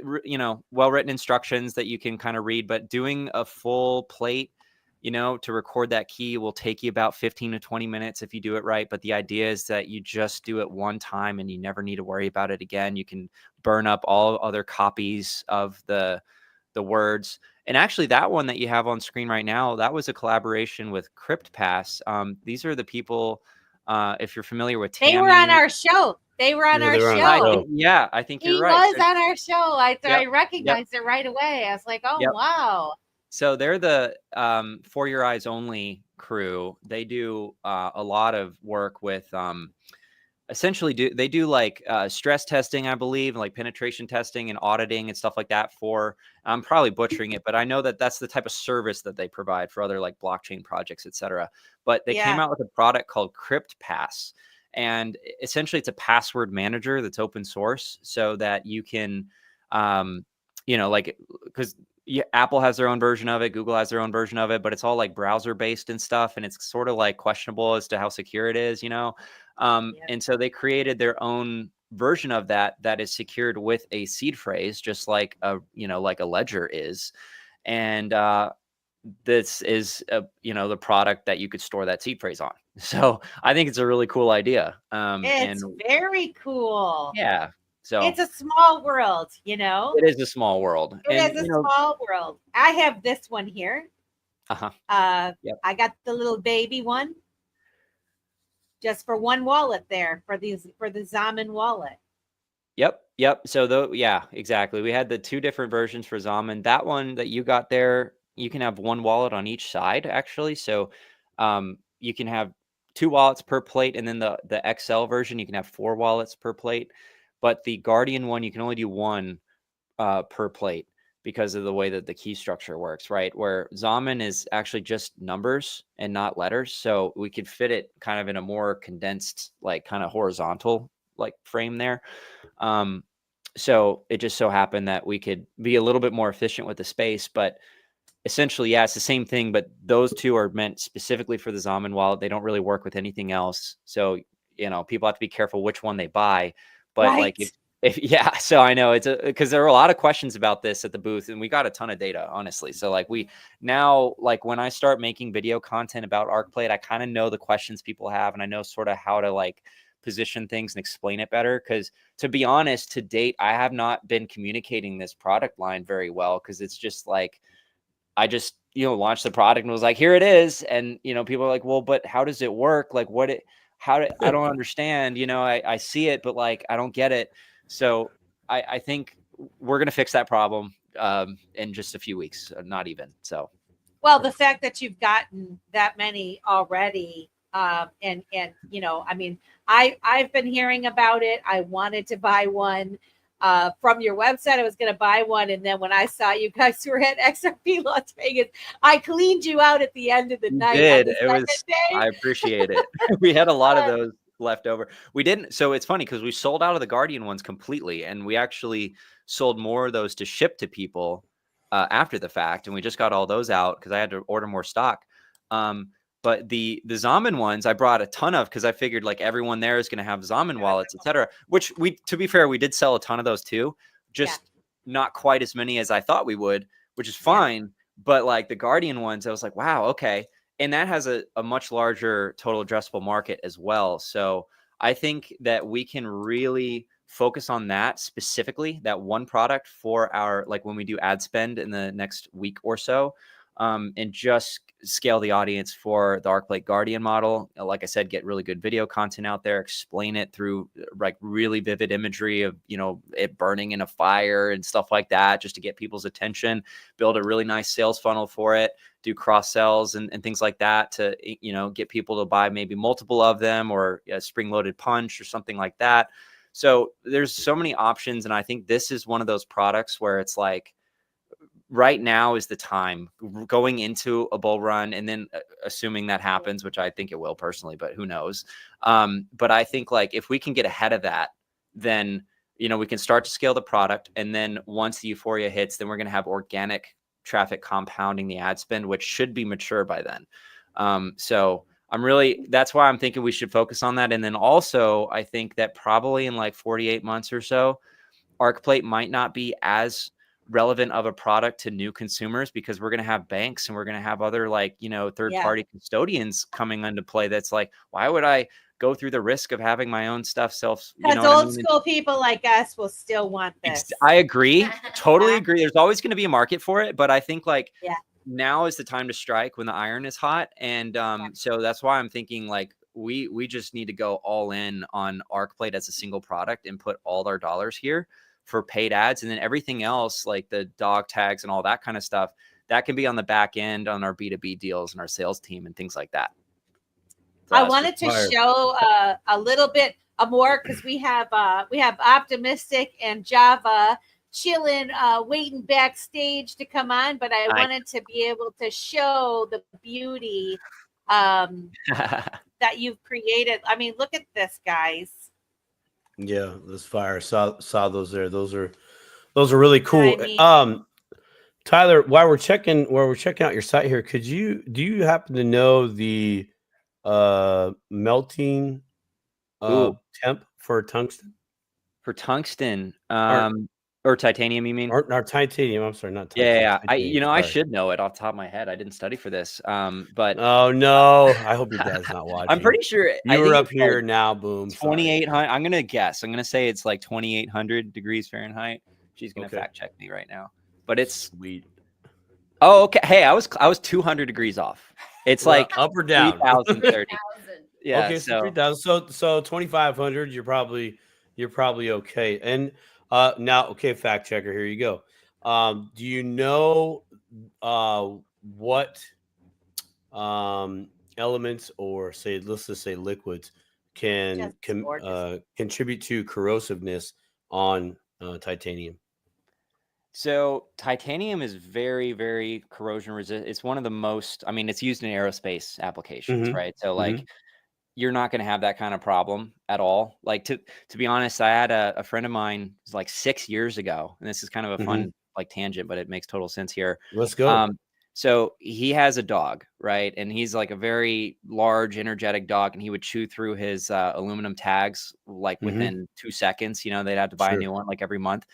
well-written instructions that you can kind of read, but doing a full plate, to record that key will take you about 15 to 20 minutes if you do it right. But the idea is that you just do it one time and you never need to worry about it again. You can burn up all other copies of the words. And actually that one that you have on screen right now, that was a collaboration with CryptPass. These are the people, if you're familiar with Tammy. They were on our show. I think you're right. He was on our show. I recognized it right away. I was like, oh, wow. So they're the For Your Eyes Only crew. They do a lot of work with essentially they do like stress testing, I believe, like penetration testing and auditing and stuff like that for, I'm probably butchering it, but I know that that's the type of service that they provide for other like blockchain projects, etc. But they came out with a product called CryptPass. And essentially it's a password manager that's open source so that you can, because Apple has their own version of it, Google has their own version of it, but it's all like browser based and stuff. And it's sort of like questionable as to how secure it is, And so they created their own version of that is secured with a seed phrase, just like like a ledger is. And this is the product that you could store that seed phrase on. So I think it's a really cool idea. It's very cool. Yeah. So it's a small world, It is a small world. It is a small world. I have this one here. I got the little baby one. Just for one wallet there for the Zaman wallet. Yep. So exactly. We had the 2 different versions for Zaman. That one that you got there, you can have one wallet on each side actually. So you can have 2 wallets per plate, and then the XL version you can have 4 wallets per plate. But the Guardian one, you can only do 1 per plate because of the way that the key structure works, right? Where Zaman is actually just numbers and not letters. So we could fit it kind of in a more condensed, like kind of horizontal like frame there. So it just so happened that we could be a little bit more efficient with the space, but essentially, it's the same thing, but those 2 are meant specifically for the Zaman wallet. They don't really work with anything else. So, people have to be careful which one they buy. But like so I know it's because there were a lot of questions about this at the booth, and we got a ton of data, honestly. So like when I start making video content about ArcPlate, I kind of know the questions people have, and I know sort of how to like position things and explain it better. Because to be honest, to date, I have not been communicating this product line very well, because it's just like I just launched the product and was like, here it is, and people are like, well, but how does it work? Like I don't understand, I see it, but like, I don't get it. So I think we're going to fix that problem in just a few weeks, not even. So, well, the fact that you've gotten that many already, and I mean, I've been hearing about it. I wanted to buy one from your website. I was going to buy one. And then when I saw you guys were at XRP Las Vegas, I cleaned you out at the end of the night. I appreciate it. We had a lot of those left over. We didn't. So it's funny because we sold out of the Guardian ones completely. And we actually sold more of those to ship to people after the fact. And we just got all those out because I had to order more stock. But the Zaman ones I brought a ton of because I figured like everyone there is going to have Zaman wallets, etc. Which to be fair, we did sell a ton of those too, just not quite as many as I thought we would, which is fine. But like the Guardian ones, I was like, wow, okay. And that has a much larger total addressable market as well. So I think that we can really focus on that specifically, that one product for our, like when we do ad spend in the next week or so, and just scale the audience for the ArcPlate Guardian model. Like I said, get really good video content out there, explain it through like really vivid imagery of, it burning in a fire and stuff like that, just to get people's attention, build a really nice sales funnel for it, do cross sells and things like that to, get people to buy maybe multiple of them or a spring loaded punch or something like that. So there's so many options. And I think this is one of those products where it's like, right now is the time going into a bull run, and then assuming that happens, which I think it will personally, but who knows? But I think like if we can get ahead of that, then we can start to scale the product, and then once the euphoria hits, then we're going to have organic traffic compounding the ad spend, which should be mature by then. So that's why I'm thinking we should focus on that. And then also I think that probably in like 48 months or so, ArcPlate might not be as relevant of a product to new consumers, because we're going to have banks and we're going to have other like, third-party custodians coming into play. That's like, why would I go through the risk of having my own stuff because old school people like us will still want this. I agree. Totally agree. There's always going to be a market for it, but I think like now is the time to strike when the iron is hot. And so that's why I'm thinking like we just need to go all in on ArcPlate as a single product and put all our dollars here for paid ads, and then everything else like the dog tags and all that kind of stuff that can be on the back end on our B2B deals and our sales team and things like that. So I wanted to show a little bit more, because we have Optimistic and Java chilling, waiting backstage to come on, but I wanted to be able to show the beauty that you've created. I mean, look at this, guys. Yeah, this fire saw those there. Those are really cool. Tyler, while we're checking out your site here, do you happen to know the melting temp for tungsten? For tungsten, or titanium, you mean? Or titanium? I'm sorry, not titanium. Yeah. Titanium, I should know it off the top of my head. I didn't study for this. But oh no, I hope your dad's not watching. I'm pretty sure you were up here like now. Boom, 2,800. I'm gonna guess. I'm gonna say it's like 2,800 degrees Fahrenheit. She's gonna fact check me right now, but it's sweet. Oh, okay. Hey, I was 200 degrees off. It's like up or down. 3,030. Yeah. Okay, so 3,000. So 2,500. You're probably okay. And now, okay, fact checker. Here you go. Do you know what elements, or let's just say liquids, can contribute to corrosiveness on titanium? So titanium is very, very corrosion resistant. It's one of the most, I mean, it's used in aerospace applications, right? So like you're not going to have that kind of problem at all. Like to be honest, I had a friend of mine like 6 years ago, and this is kind of a fun like tangent, but it makes total sense here. Let's go. So he has a dog, right? And he's like a very large, energetic dog, and he would chew through his aluminum tags like within 2 seconds. They'd have to buy a new one like every month.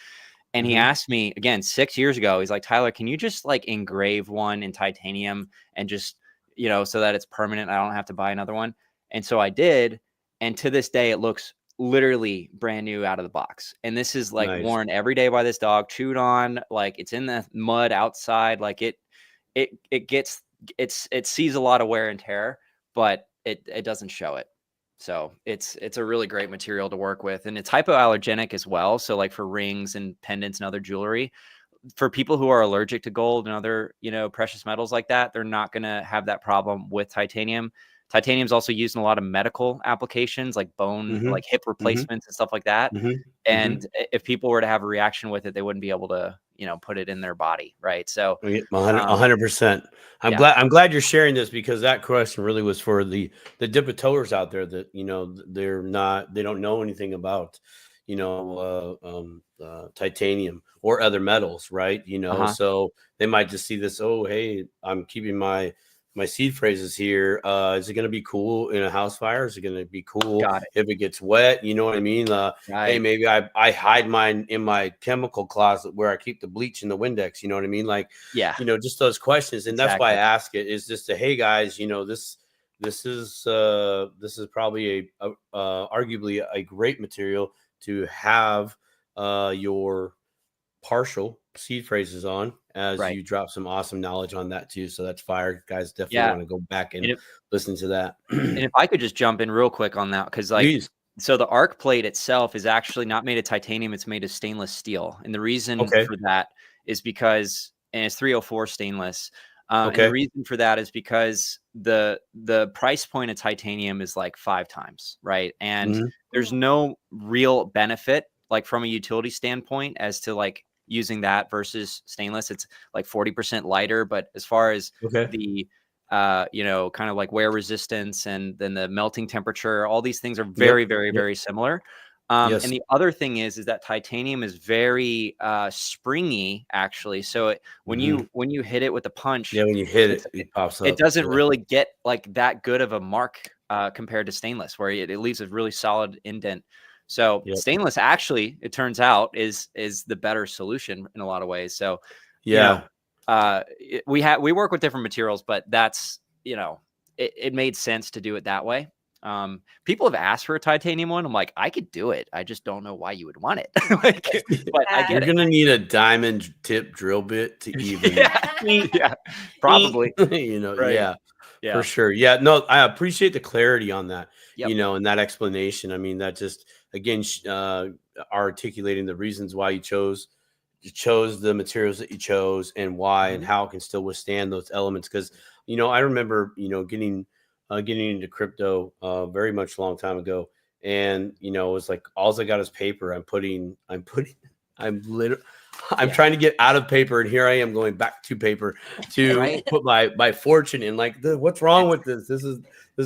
And he asked me again 6 years ago, he's like, Tyler, can you just like engrave one in titanium and just, so that it's permanent, I don't have to buy another one. And so I did. And to this day, it looks literally brand new out of the box. And this is like worn every day by this dog, chewed on, like it's in the mud outside. Like it sees a lot of wear and tear, but it doesn't show it. So it's a really great material to work with, and it's hypoallergenic as well. So like for rings and pendants and other jewelry, for people who are allergic to gold and other, precious metals like that, they're not going to have that problem with titanium. Titanium is also used in a lot of medical applications like bone, like hip replacements and stuff like that. And if people were to have a reaction with it, they wouldn't be able to, put it in their body. Right. So 100%. I'm glad you're sharing this, because that question really was for the dip-a-toers out there that, they don't know anything about, titanium or other metals. Right. So they might just see this. Oh, hey, I'm keeping my seed phrases here. Is it going to be cool in a house fire? Is it going to be cool if it gets wet? You know what I mean? Hey, maybe I hide mine in my chemical closet where I keep the bleach and the Windex. You know what I mean? Like, just those questions. And that's why I ask it, is just to, hey guys, this is probably arguably a great material to have your partial seed phrases on, as you drop some awesome knowledge on that too. So that's fire, guys. Definitely want to go back and listen to that. And if I could just jump in real quick on that, because so the arc plate itself is actually not made of titanium, it's made of stainless steel. And the reason for that is because, and it's 304 stainless. And the reason for that is because the price point of titanium is like 5 times, right? And there's no real benefit, like from a utility standpoint, as to like using that versus stainless. It's like 40% lighter, but as far as the kind of like wear resistance and then the melting temperature, all these things are very, very similar. And the other thing is that titanium is very springy, actually. So when you hit it with a punch, when you hit it, it pops up. It doesn't really get like that good of a mark compared to stainless, where it leaves a really solid indent. So stainless, actually, it turns out, is the better solution in a lot of ways. So we work with different materials, but that's it made sense to do it that way. People have asked for a titanium one. I'm like, I could do it. I just don't know why you would want it. But I get You're gonna need a diamond tip drill bit to even. Probably. Right. For sure. Yeah. No, I appreciate the clarity on that. And that explanation. I mean, that just again articulating the reasons why you chose the materials that you chose and why and how it can still withstand those elements. Because I remember getting into crypto very much a long time ago, and it was like all I got is paper. I'm trying to get out of paper, and here I am going back to paper to put my fortune in. Like, what's wrong with this? This is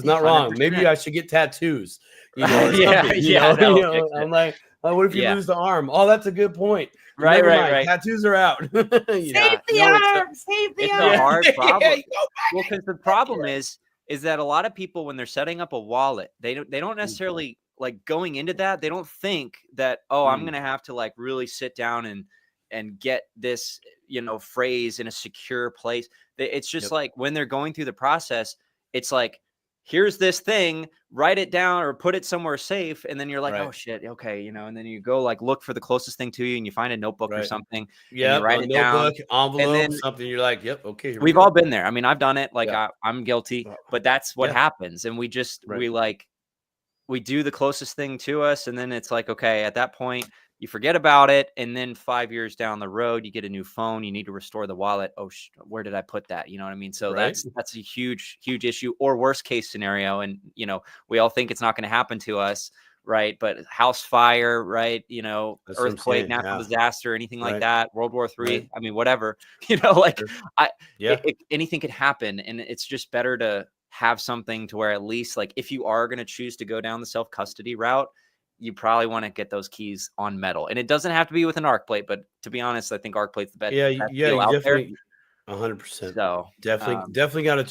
not wrong. 100%. Maybe I should get tattoos. I'm like, what if you lose the arm? Oh, that's a good point. Right. Tattoos are out. Save the arm. Save the arm. It's a hard problem. Well, because the problem is that a lot of people, when they're setting up a wallet, they don't necessarily like going into that. They don't think that, I'm going to have to like really sit down and get this, phrase in a secure place. It's just like when they're going through the process, it's like, here's this thing, write it down or put it somewhere safe. And then you're like, oh shit. Okay. And then you go like, look for the closest thing to you and you find a notebook or something. Yeah. Write it notebook, down, envelope, and then something. You're like, yep. Okay. We've all been there. I mean, I've done it. Like I'm guilty, but that's what happens. And we just, we do the closest thing to us. And then it's like, okay, at that point you forget about it. And then 5 years down the road, you get a new phone, you need to restore the wallet. Oh, where did I put that? You know what I mean? So that's a huge, huge issue, or worst case scenario. And, we all think it's not going to happen to us. Right. But house fire, right. Earthquake, natural disaster, anything like that. World War III. I mean, whatever, anything could happen. And it's just better to have something to where at least like, if you are going to choose to go down the self-custody route, you probably want to get those keys on metal. And it doesn't have to be with an arc plate, but to be honest, I think arc plate's the best. You definitely 100%. So definitely got to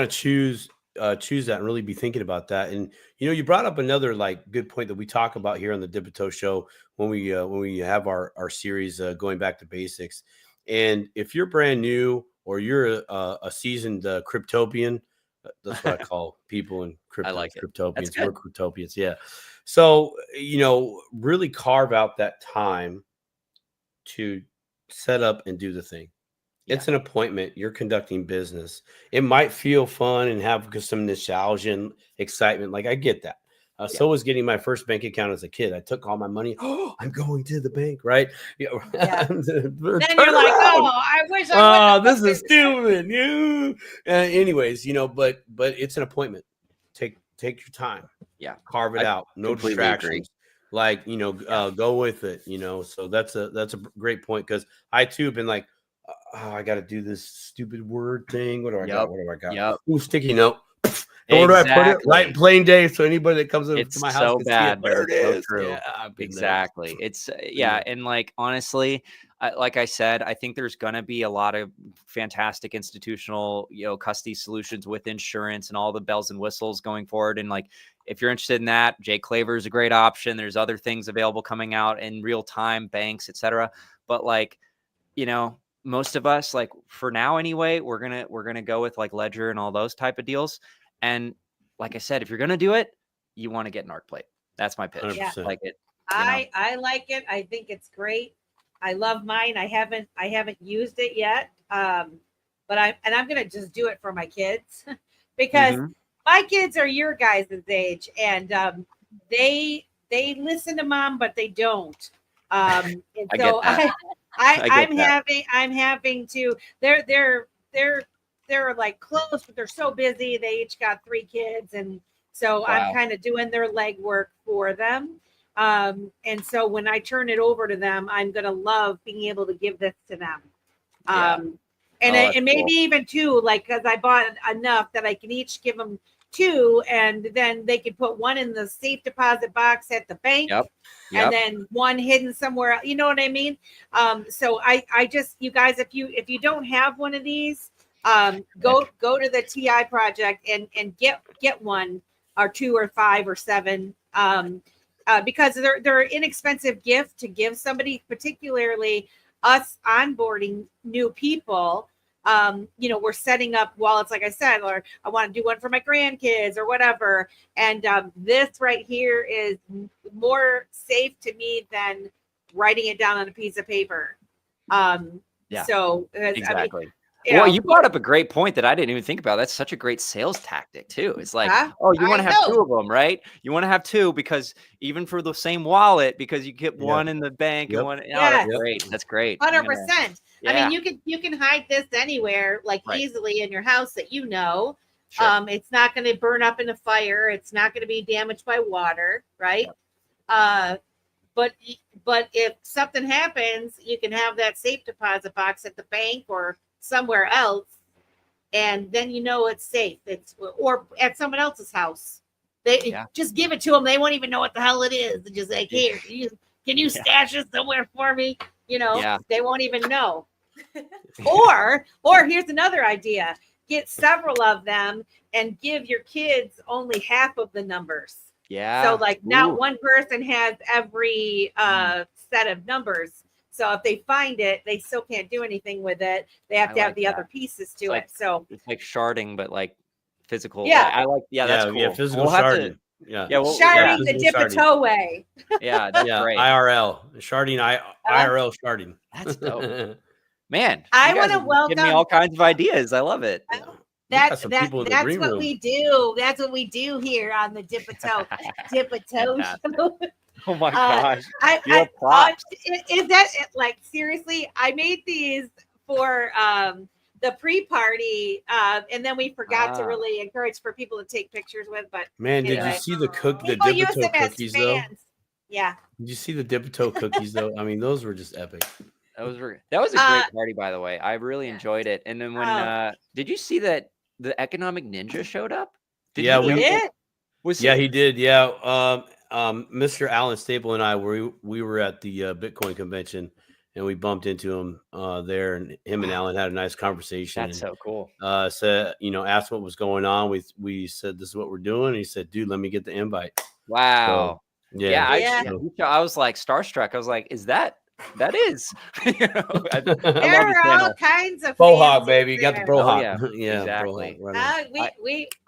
choose that and really be thinking about that. And you brought up another like good point that we talk about here on the Dipito Show when we have our series going back to basics. And if you're brand new or you're a seasoned cryptopian, that's what I call people in crypto. I like cryptopians. We're cryptopians. Yeah. So really carve out that time to set up and do the thing. It's an appointment. You're conducting business. It might feel fun and have some nostalgia and excitement. Like, I get that. So was getting my first bank account as a kid. I took all my money. Oh, I'm going to the bank, right? Then you're like, I wish I would. This is stupid. Anyways, but it's an appointment. Take your time. Yeah. Carve it out. No distractions. Like, go with it. So that's a great point, because I too have been like, I got to do this stupid word thing. What do I got? What do I got? Yep. Ooh, sticky note. Where do I put it? Right, plain day. So anybody that comes into my house so can bad, see it. There it is. So true. Yeah, exactly. It's and like honestly, like I said, I think there's gonna be a lot of fantastic institutional, custody solutions with insurance and all the bells and whistles going forward. And like, if you're interested in that, Jay Claver is a great option. There's other things available coming out in real time, banks, etc. But like, most of us, like for now anyway, we're gonna go with like Ledger and all those type of deals. And like I said, if you're gonna do it, you want to get an arc plate. That's my pitch. Yeah. Like it. I like it. I think it's great. I love mine. I haven't used it yet. But I'm gonna just do it for my kids because my kids are your guys' age, and they listen to mom, but they don't. And so I'm having to. They're like close, but they're so busy. They each got 3 kids, and so I'm kind of doing their legwork for them. And so when I turn it over to them, I'm going to love being able to give this to them. Yeah. And maybe cool. even 2, like, because I bought enough that I can each give them 2, and then they could put 1 in the safe deposit box at the bank. Yep. And then 1 hidden somewhere. You know what I mean? So I just, you guys, if you don't have one of these, go to the TI project and get 1 or 2 or 5 or 7. Because they're an inexpensive gift to give somebody, particularly us onboarding new people. We're setting up wallets, like I said, or I want to do one for my grandkids or whatever. And this right here is more safe to me than writing it down on a piece of paper. So exactly. I mean, You brought up a great point that I didn't even think about. That's such a great sales tactic too. It's like, you want to have 2 of them, right? You want to have 2 because even for the same wallet, because you get 1 in the bank and 1. That's great. That's great. 100%. I mean, you can hide this anywhere, like easily in your house that you know. Sure. It's not going to burn up in a fire. It's not going to be damaged by water, right? Yep. But if something happens, you can have that safe deposit box at the bank or somewhere else, and then you know it's safe. Or at someone else's house. They just give it to them. They won't even know what the hell it is. They're just like, here, can you stash it somewhere for me? They won't even know. or here's another idea: get several of them and give your kids only half of the numbers. Yeah. So like not one person has every set of numbers. So if they find it, they still can't do anything with it. They have to have the other pieces to it. So it's like sharding, but like physical. Yeah. I like. Yeah, that's cool. Yeah, physical sharding. Sharding the Dipito way. Yeah, that's great. IRL sharding. IRL sharding. That's dope. Man, I want to welcome. Give me all kinds of ideas. I love it. That's what we do. That's what we do here on the Dipito show. Oh my gosh. Is that like seriously? I made these for the pre-party, and then we forgot to really encourage for people to take pictures with. But man, did you see the Dipito cookies though? Yeah. Did you see the Dipito cookies though? I mean, those were just epic. That was a great party, by the way. I really enjoyed it. And then when did you see that the Economic Ninja showed up? We did. He did. Yeah. Mr. Alan Staple and I we were at the Bitcoin convention, and we bumped into him there, and him and Alan had a nice conversation. That's so cool. Said, asked what was going on. We said, this is what we're doing. And he said, dude, let me get the invite. Wow. So, I was like starstruck. I was like, is that is? There are all kinds of Brohawk, baby. You got the Brohawk. Yeah, exactly.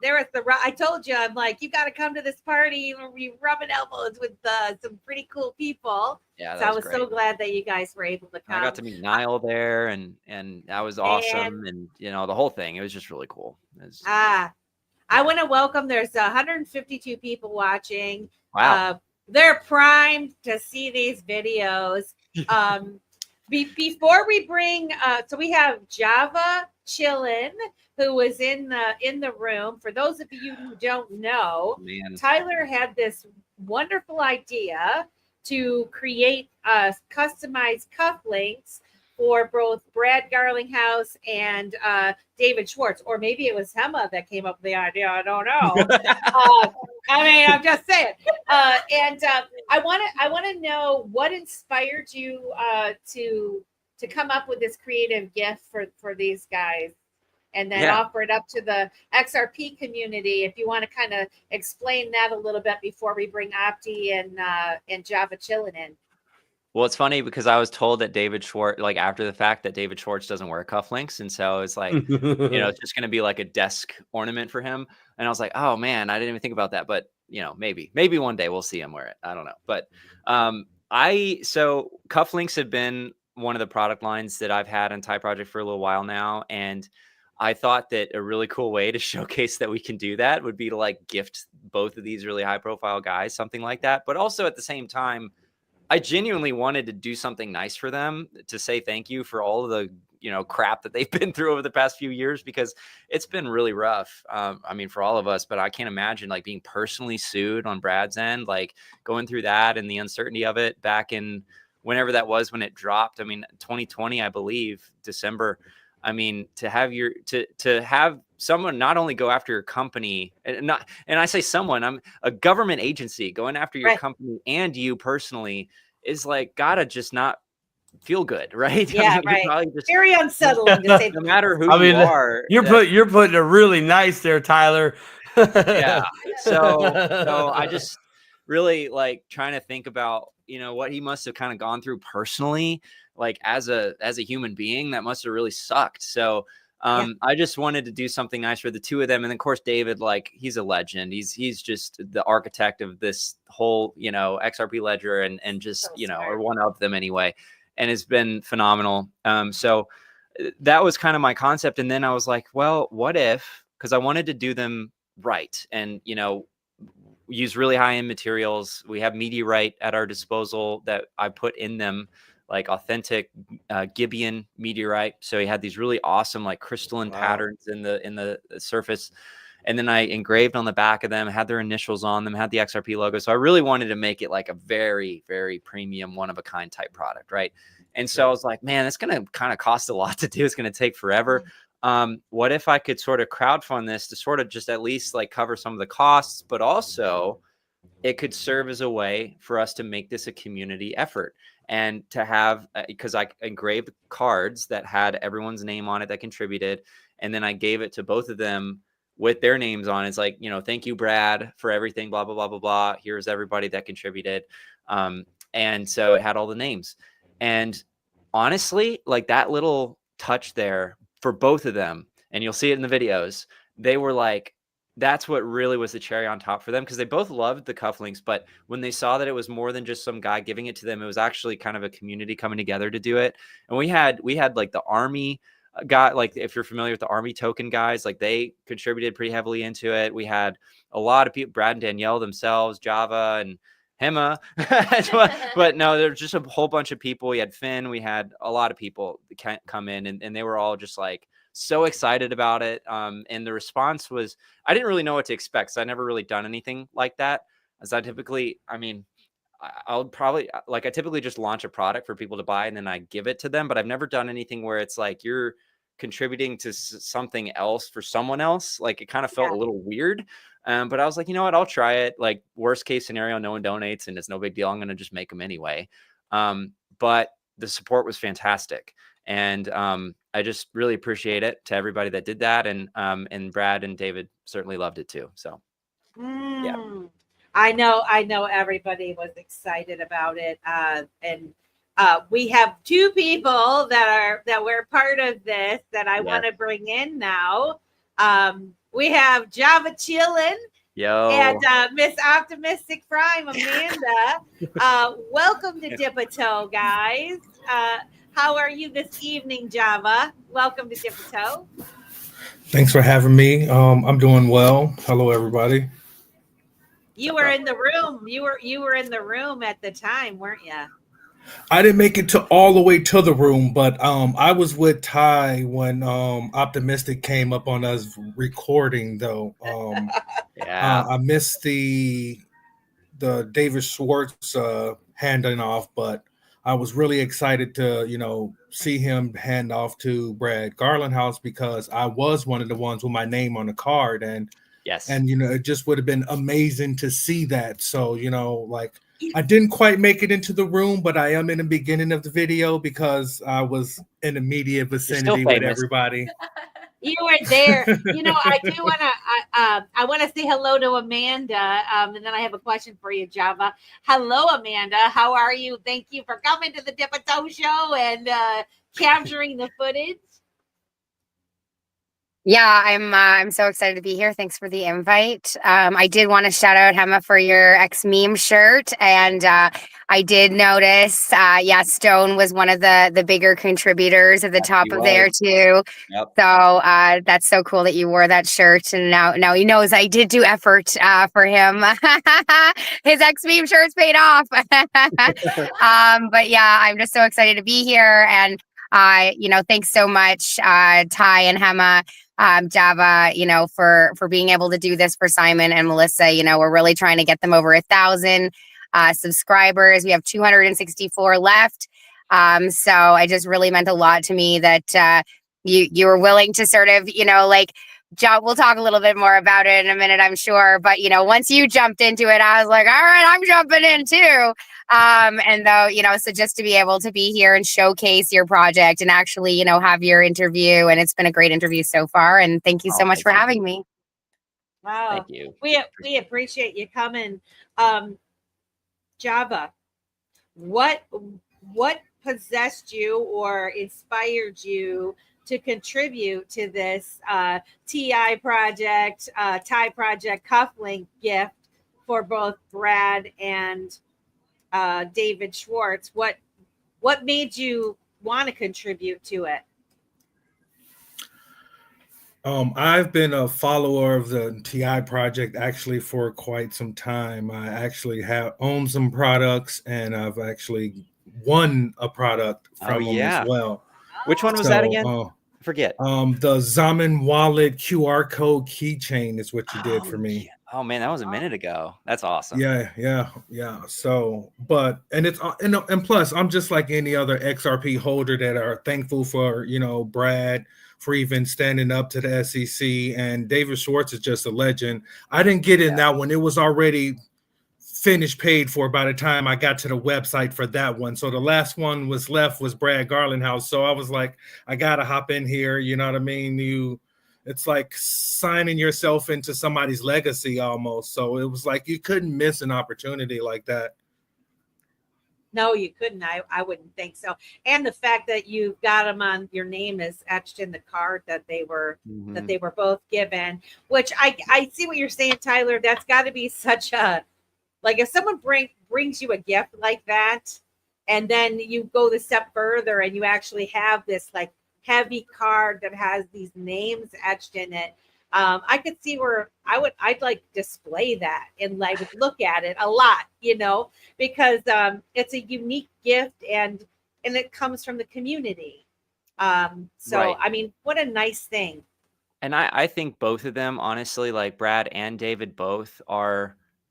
There was I told you, I'm like, you got to come to this party. We rubbing elbows with some pretty cool people. Yeah, so I was so glad that you guys were able to come. I got to meet Niall there, and that was awesome. And the whole thing, it was just really cool. I want to welcome. There's 152 people watching. Wow. They're primed to see these videos. Before we bring, so we have Java Chillin, who was in the room. For those of you who don't know, Tyler had this wonderful idea to create customized cufflinks for both Brad Garlinghouse and David Schwartz, or maybe it was Hema that came up with the idea. I don't know. I mean, I'm just saying. And I want to know what inspired you to come up with this creative gift for these guys, and then offer it up to the XRP community. If you want to kind of explain that a little bit before we bring Opti and Java Chillin in. Well, it's funny because I was told that David Schwartz, like after the fact, that David Schwartz doesn't wear cufflinks. And so it's like, it's just going to be like a desk ornament for him. And I was like, oh man, I didn't even think about that. But maybe one day we'll see him wear it. I don't know. But so cufflinks have been one of the product lines that I've had on Ty Project for a little while now. And I thought that a really cool way to showcase that we can do that would be to like gift both of these really high profile guys, something like that. But also at the same time, I genuinely wanted to do something nice for them, to say thank you for all of the crap that they've been through over the past few years, because it's been really rough. I mean, for all of us, but I can't imagine like being personally sued on Brad's end, like going through that and the uncertainty of it back in whenever that was when it dropped. I mean, 2020, I believe, December. I mean, to have someone not only go after your company, and I say someone, I'm a government agency going after your company and you personally, is like gotta just not feel good, right? Yeah, I mean, right. Very unsettling to say. No matter who you are, you're putting it really nice there, Tyler. Yeah. So I just really like trying to think about, what he must have kind of gone through personally, like as a human being. That must have really sucked. So I just wanted to do something nice for the two of them. And of course, David, like, he's a legend. He's just the architect of this whole, XRP Ledger and just, or one of them anyway. And it's been phenomenal. So that was kind of my concept. And then I was like, well, what if, because I wanted to do them right and, use really high-end materials. We have meteorite at our disposal that I put in them, like authentic Gibeon meteorite. So he had these really awesome like crystalline patterns in the surface. And then I engraved on the back of them, had their initials on them, had the XRP logo. So I really wanted to make it like a very, very premium, one of a kind type product, right? And so I was like, man, it's going to kind of cost a lot to do. It's going to take forever. What if I could sort of crowdfund this to sort of just at least like cover some of the costs, but also it could serve as a way for us to make this a community effort and to have, because I engraved cards that had everyone's name on it that contributed. And then I gave it to both of them with their names on. It's like, thank you, Brad, for everything, blah, blah, blah, blah, blah. Here's everybody that contributed. And so it had all the names. And honestly, like that little touch there for both of them, and you'll see it in the videos, they were like, that's what really was the cherry on top for them, because they both loved the cufflinks. But when they saw that it was more than just some guy giving it to them, it was actually kind of a community coming together to do it. And we had like the Army guy, like if you're familiar with the Army token guys, like they contributed pretty heavily into it. We had a lot of people, Brad and Danielle themselves, Java and Hema, but no, there's just a whole bunch of people. We had Finn, we had a lot of people that come in, and they were all just like so excited about it. And the response was, I didn't really know what to expect. So I never really done anything like that. As I typically, I mean, I typically just launch a product for people to buy and then I give it to them, but I've never done anything where it's like you're contributing to something else for someone else. Like it kind of felt a little weird. But I was like, you know what, I'll try it. Like worst case scenario, no one donates and it's no big deal. I'm going to just make them anyway. But the support was fantastic. And I just really appreciate it to everybody that did that. And Brad and David certainly loved it too. So, yeah. I know everybody was excited about it. And we have two people that were part of this that I want to bring in now. We have Java Chillin' and Miss Optimistic Prime, Amanda. Welcome to Dip a Toe, guys. How are you this evening, Java? Welcome to Dip a Toe. Thanks for having me. I'm doing well. Hello, everybody. You were in the room. You were in the room at the time, weren't you? I didn't make it all the way to the room, but I was with Ty when Optimistic came up on us recording, though. I missed the David Schwartz handing off, but I was really excited to, see him hand off to Brad Garlinghouse because I was one of the ones with my name on the card. And yes, and it just would have been amazing to see that. So, I didn't quite make it into the room, but I am in the beginning of the video because I was in immediate vicinity with everybody. You were there. I do want to. I want to say hello to Amanda, and then I have a question for you, Java. Hello, Amanda. How are you? Thank you for coming to the Dip a Toe show and capturing the footage. Yeah, I'm so excited to be here. Thanks for the invite. I did want to shout out Hema for your X meme shirt, and I did notice, Stone was one of the bigger contributors at the top of there too. Yep. So that's so cool that you wore that shirt, and now he knows I did do effort for him. His X meme shirt's paid off. But yeah, I'm just so excited to be here, and Thanks so much, Ty and Hema, Java, for being able to do this for Simon and Melissa. We're really trying to get them over 1,000 subscribers. We have 264 left. So I just really meant a lot to me that you were willing to sort of, we'll talk a little bit more about it in a minute, I'm sure. But, once you jumped into it, I was like, all right, I'm jumping in too. So just to be able to be here and showcase your project and actually, have your interview. And it's been a great interview so far. And thank you so much for having me. Wow. Thank you. We appreciate you coming. Java, what possessed you or inspired you to contribute to this TI project, Ty project cufflink gift for both Brad and David Schwartz? What made you want to contribute to it? I've been a follower of the TI project actually for quite some time. I actually have owned some products, and I've actually won a product from them as well. Which one was that again? Forget. The Zaman Wallet QR code keychain is what you did for me. Yeah. Oh man, that was a minute ago. That's awesome. Yeah. So, and plus, I'm just like any other XRP holder that are thankful for, Brad for even standing up to the SEC, and David Schwartz is just a legend. I didn't get in that one. It was already finished, paid for by the time I got to the website for that one. So the last one was Brad Garlinghouse. So I was like, I got to hop in here. You know what I mean? It's like signing yourself into somebody's legacy almost. So it was like, you couldn't miss an opportunity like that. No, you couldn't. I wouldn't think so. And the fact that you got them on, your name is etched in the card that they were both given, which I see what you're saying, Tyler. That's got to be such a, like, if someone brings you a gift like that, and then you go the step further and you actually have this like heavy card that has these names etched in it. I could see where I'd like display that and like look at it a lot, because it's a unique gift and it comes from the community. Right. I mean, what a nice thing. And I think both of them, honestly, like Brad and David,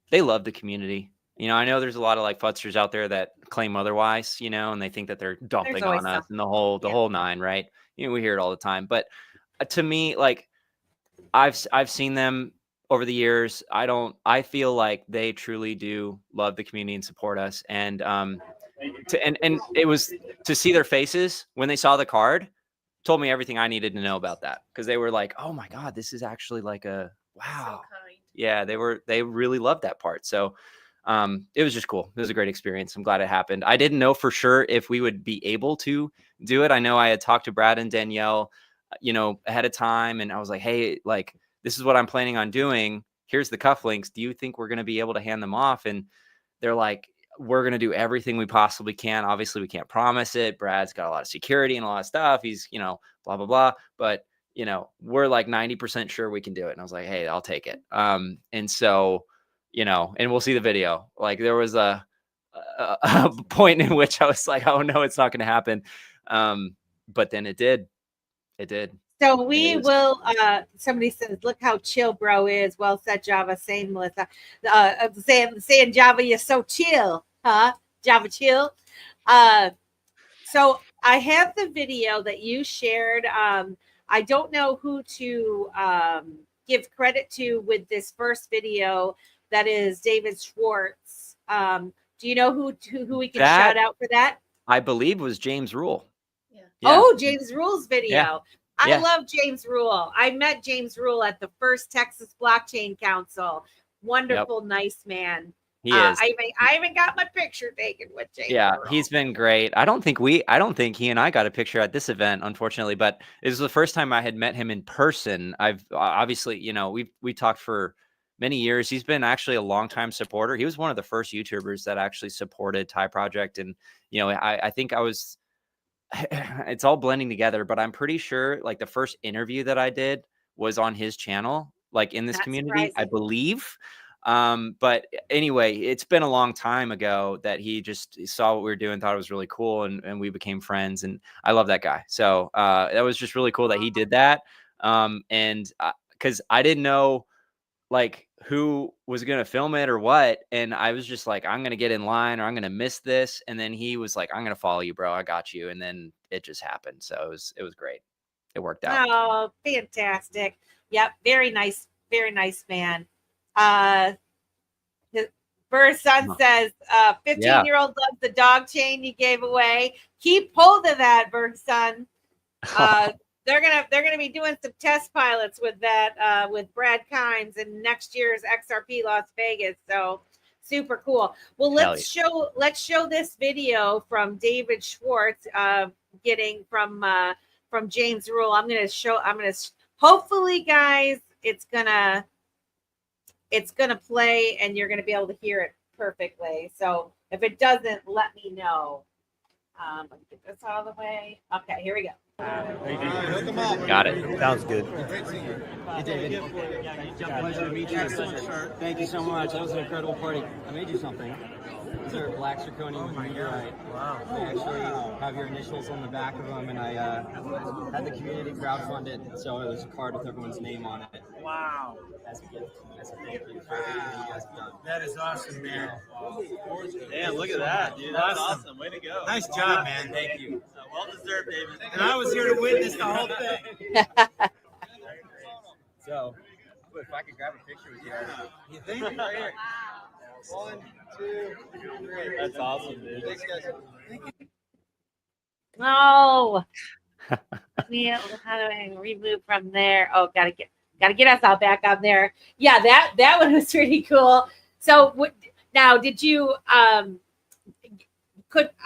they love the community. I know there's a lot of like futzers out there that claim otherwise, and they think that they're dumping on us and the whole nine, right? We hear it all the time. But to me, like, I've seen them over the years. I feel like they truly do love the community and support us. And and it was to see their faces when they saw the card, told me everything I needed to know about that, because they were like, oh my God, this is actually like a wow. So kind. Yeah, they really loved that part. So it was just cool. It was a great experience. I'm glad it happened. I didn't know for sure if we would be able to do it. I know I had talked to Brad and Danielle ahead of time, and I was like, hey, like, this is what I'm planning on doing. Here's the cufflinks. Do you think we're going to be able to hand them off? And they're like, we're going to do everything we possibly can. Obviously, we can't promise it. Brad's got a lot of security and a lot of stuff. He's, blah, blah, blah. But, we're like 90% sure we can do it. And I was like, hey, I'll take it. And so, and we'll see the video. Like, there was a point in which I was like, oh no, it's not going to happen. But then it did. It did. So we will, somebody says, look how chill bro is. Well said, Java. Saying Melissa, saying Java, you're so chill, huh? Java chill. So I have the video that you shared. I don't know who to give credit to with this first video. That is David Schwartz. Do you know who we can shout out for that? I believe was James Rule. Yeah. Oh, James Rule's video. Yeah. I love James Rule. I met James Rule at the first Texas Blockchain Council. Wonderful, nice man. He is. I even got my picture taken with James. Yeah, Rule. He's been great. I don't think he and I got a picture at this event, unfortunately, but it was the first time I had met him in person. I've obviously, we talked for many years. He's been actually a longtime supporter. He was one of the first YouTubers that actually supported Ty Project. And, I think it's all blending together, but I'm pretty sure like the first interview that I did was on his channel, like in this community, surprising. I believe. But anyway, it's been a long time ago that he just saw what we were doing, thought it was really cool, and we became friends. And I love that guy. So that was just really cool that he did that. And because I didn't know like who was going to film it or what. And I was just like, I'm going to get in line or I'm going to miss this. And then he was like, I'm going to follow you, bro. I got you. And then it just happened. So it was great. It worked out. Oh, fantastic. Yep. Very nice man. Burr's son says 15-year-old loves the dog chain you gave away. Keep hold of that, Burr's son. They're gonna be doing some test pilots with that with Brad Garlinghouse in next year's XRP Las Vegas. So super cool. Well, let's show this video from David Schwartz getting from James Rule. I'm gonna hopefully, guys, it's gonna play and you're gonna be able to hear it perfectly. So if it doesn't, let me know. Let me get this out of the way. Okay, here we go. Got it. Sounds good. Hey, David. Pleasure to meet you. Excellent. Thank you so much. That was an incredible party. I made you something. These are black zirconium meteorite. Wow. They actually have your initials on the back of them, and I had the community crowdfund it, so it was a card with everyone's name on it. Wow. As a gift, as a thank you for everything you guys have done. That is awesome, man. Damn, look at that, dude. That's awesome. Way to go. Nice job, man. Thank you. Well deserved, David. And I was here to witness the whole thing. So, if I could grab a picture with you. You think? Right here. 1, 2, 3. That's awesome, dude. Thanks, guys. Oh, how do I remove from there? Oh, gotta get us all back on there. Yeah, that one was pretty cool. So now, did you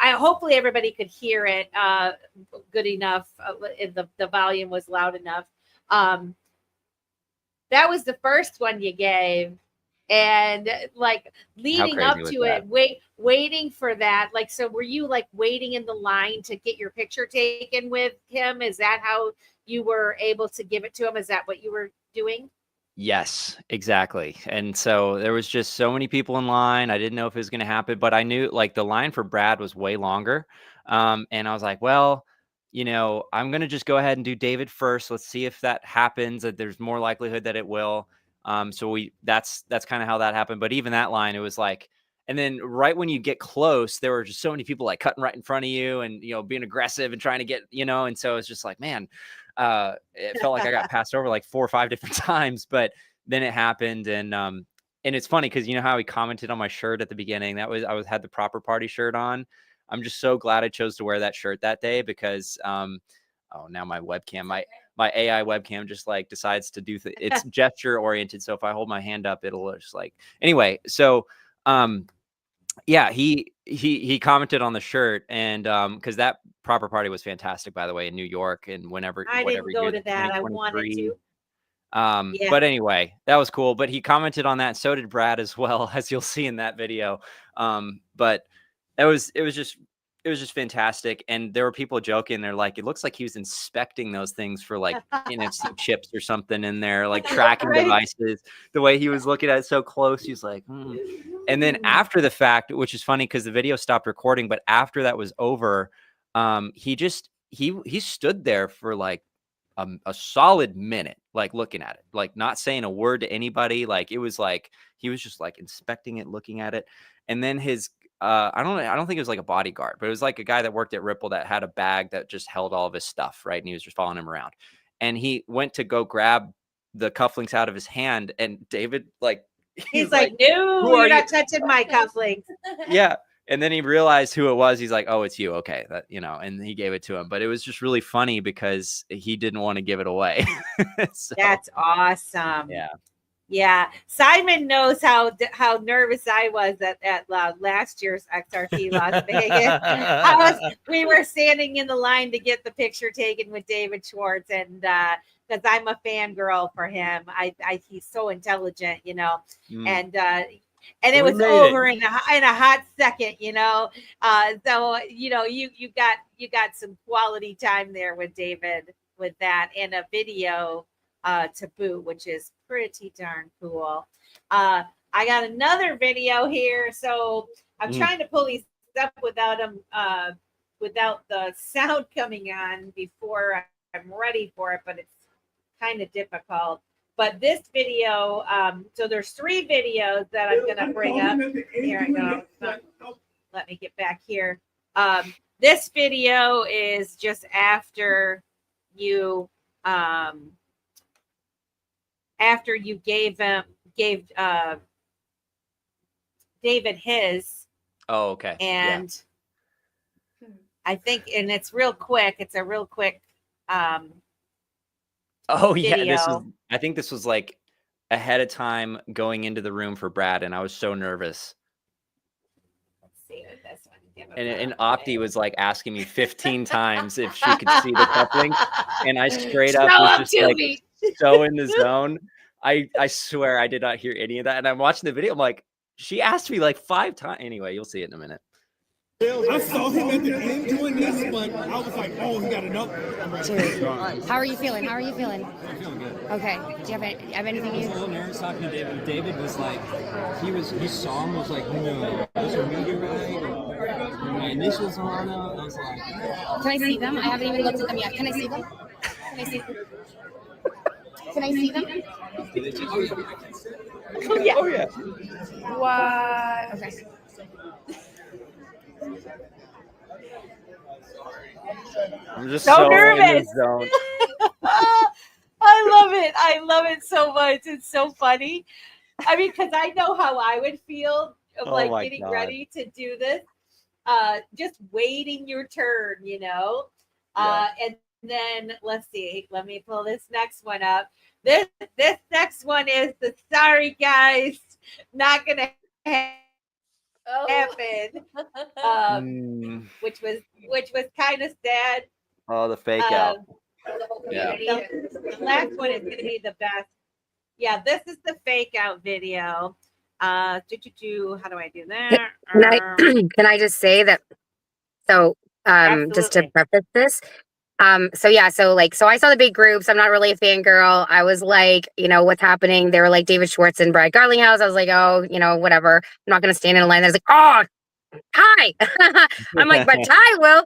hopefully everybody could hear it good enough? The volume was loud enough. That was the first one you gave, and like leading up to it, waiting for that. Like, so were you like waiting in the line to get your picture taken with him? Is that how you were able to give it to him? Is that what you were doing? Yes, exactly. And so there was just so many people in line. I didn't know if it was going to happen, but I knew like the line for Brad was way longer. And I was like, well, you know, I'm going to just go ahead and do David first. Let's see if that happens, that there's more likelihood that it will. So that's kind of how that happened. But even that line, it was like, and then right when you get close, there were just so many people like cutting right in front of you and, you know, being aggressive and trying to get, you know, and so it's just like, man, it felt like I got passed over like 4 or 5 different times, but then it happened. And it's funny because you know how he commented on my shirt at the beginning. I had the proper party shirt on. I'm just so glad I chose to wear that shirt that day because now my webcam, my AI webcam just like decides to do it's gesture oriented. So if I hold my hand up, it'll just like anyway. So yeah, he commented on the shirt and because that proper party was fantastic, by the way, in New York and whatever I didn't go to that. I wanted to. Yeah. But anyway, that was cool. But he commented on that. So did Brad as well, as you'll see in that video. But it was just fantastic. And there were people joking. They're like, it looks like he was inspecting those things for like NFC chips or something in there, like tracking devices. The way he was looking at it so close, he's like, And then after the fact, which is funny because the video stopped recording, but after that was over, he stood there for like a solid minute, like looking at it, like not saying a word to anybody. Like it was like he was just like inspecting it, looking at it. And then his I don't think it was like a bodyguard, but it was like a guy that worked at Ripple that had a bag that just held all of his stuff, right? And he was just following him around. And he went to go grab the cufflinks out of his hand, and David like he's like, no, you're not touching my cufflinks. Yeah. And then he realized who it was. He's like, oh, it's you. Okay. That, you know, and he gave it to him. But it was just really funny because he didn't want to give it away. So, that's awesome. Yeah. Yeah. Simon knows how nervous I was at last year's XRP Las Vegas. We were standing in the line to get the picture taken with David Schwartz, and because I'm a fangirl for him. He's so intelligent, you know, and it was over in a hot second, you know. So you know, you got some quality time there with David with that, and a video to boot, which is pretty darn cool. I got another video here. So I'm trying to pull these up without them, without the sound coming on before I'm ready for it, but it's kind of difficult. But this video, so there's 3 videos that I'm going to bring up. Here I go. Let me get back here. This video is just after you gave David his. Oh, okay. And I think, and it's real quick. It's a real quick oh yeah, video. I think this was like ahead of time going into the room for Brad, and I was so nervous. Let's see what this one. And Opti was like asking me 15 times if she could see the coupling, and I straight up was just like so in the zone. I swear I did not hear any of that, and I'm watching the video. I'm like, she asked me like 5 times. Anyway, you'll see it in a minute. I saw him at the end doing this, but I was like, oh, he got enough. How are you feeling? How are you feeling? I'm feeling good. Okay. Do you have anything I was a little nervous talking to David. David was like, he saw him, was like, no, those are meteorite. My initials are on them. I was like, Can I see them? I haven't even looked at them yet. Can I see them? Can I see them? Can I see them? Oh yeah. Oh yeah. What? Okay. I'm just So so nervous. in the zone. I love it. I love it so much. It's so funny. I mean, because I know how I would feel of Oh like my getting God. ready to do this. Just waiting your turn, you know. And then let's see. Let me pull this next one up. This next one is the sorry guys, not gonna happen. Which was kind of sad. Oh, the fake out. Yeah. The last one is going to be the best. Yeah, this is the fake out video. How do I do that? Can I just say that? So, just to Absolutely. preface this, so I saw the big groups. I'm not really a fangirl. I was like, what's happening? They were like David Schwartz and Brad Garlinghouse. I was like, oh, whatever. I'm not going to stand in a line. I was like, oh, Ty. I'm like, but Ty will.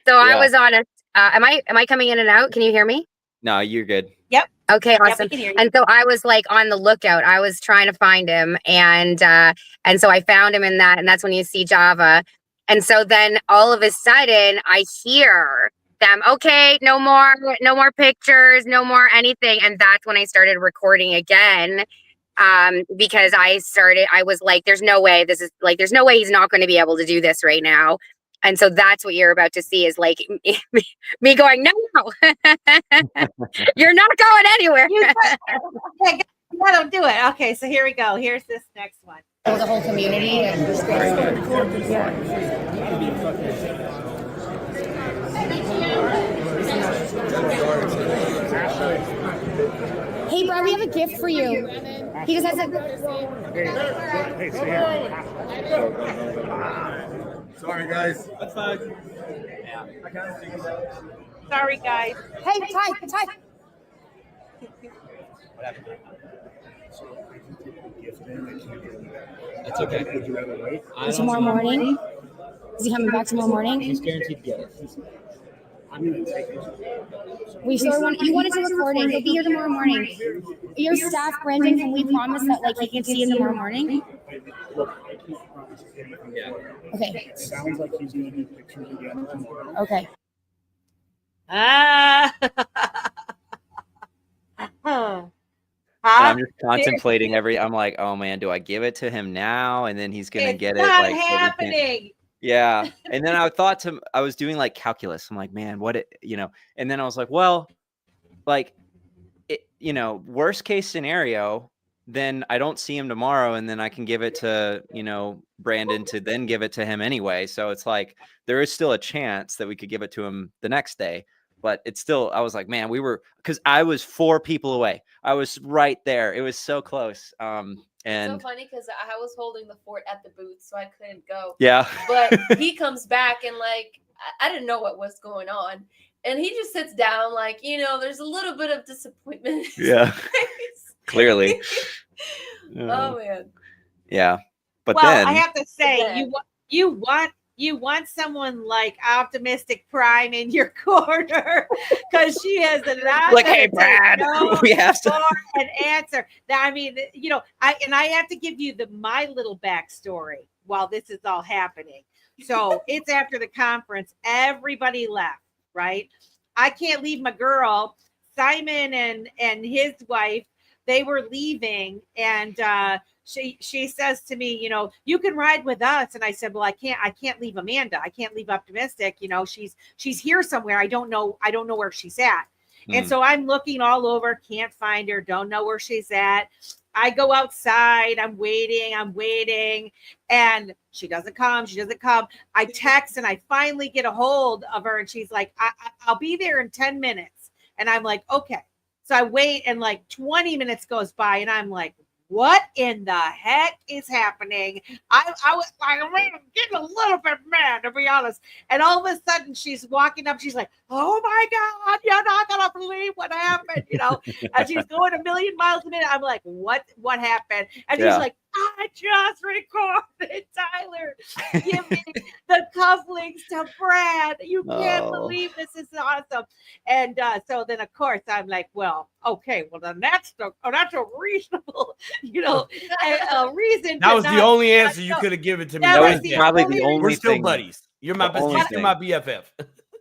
So I was honest. Am I coming in and out? Can you hear me? No, you're good. Yep. Okay, Yep, we awesome. can hear you. And so I was like on the lookout. I was trying to find him, and so I found him in that, and that's when you see Java. And so then all of a sudden I hear them, okay, no more pictures, no more anything. And that's when I started recording again. Because I was like, there's no way he's not going to be able to do this right now. And so that's what you're about to see is like me going, no, you're not going anywhere. Okay, don't do it. Okay, so here we go. Here's this next one. So the whole community. Hey, bro, we have a gift for you. He just has a. Sorry, guys. That's fine. Sorry, guys. Hey, Ty. it's okay. Tomorrow morning. Is he coming back tomorrow morning? He's guaranteed to get it. We still want you wanted to record it. He'll be here tomorrow morning. Your staff, Brandon, can we promise that like he can see him tomorrow morning? Yeah. Okay. It sounds like he's going to do pictures again tomorrow. Okay. I'm just contemplating I'm like, oh man, do I give it to him now? And then he's gonna get it. Not Like happening. yeah. And then I was doing like calculus. I'm like, man, and then I was like, well, like worst case scenario, then I don't see him tomorrow, and then I can give it to, Brandon to then give it to him anyway. So it's like there is still a chance that we could give it to him the next day. But it's still, I was like, man, because I was 4 people away. I was right there. It was so close. And it's so funny because I was holding the fort at the booth, so I couldn't go. Yeah. But he comes back and like, I didn't know what was going on. And he just sits down like, there's a little bit of disappointment. Yeah. Clearly. Oh, man. Yeah. But well, then I have to say, you want someone like Optimystic Prime in your corner because she has an like, hey, Brad, we have to an answer. Now, I mean, I have to give you my little backstory while this is all happening. So it's after the conference, everybody left, right? I can't leave my girl, Simon and his wife. They were leaving, and she says to me, you can ride with us. And I said, well, I can't leave Amanda. I can't leave Optimistic. She's here somewhere. I don't know where she's at. And so I'm looking all over, can't find her, don't know where she's at. I go outside, I'm waiting, and she doesn't come. I text and I finally get a hold of her, and she's like, I'll be there in 10 minutes. And I'm like, okay. So I wait, and like 20 minutes goes by, and I'm like, what in the heck is happening? I was like, I'm getting a little bit mad, to be honest. And all of a sudden, she's walking up. She's like, oh my God, you're not gonna believe what happened, And she's going a million miles a minute. I'm like, what happened? And she's like, I just recorded Tyler giving the cufflinks to Brad. You can't believe this is awesome. And so then, of course, I'm like, well, okay, well then that's a reasonable, a reason. That was the only answer you could have given to me. That was probably the only We're still thing. buddies. You're my BFF.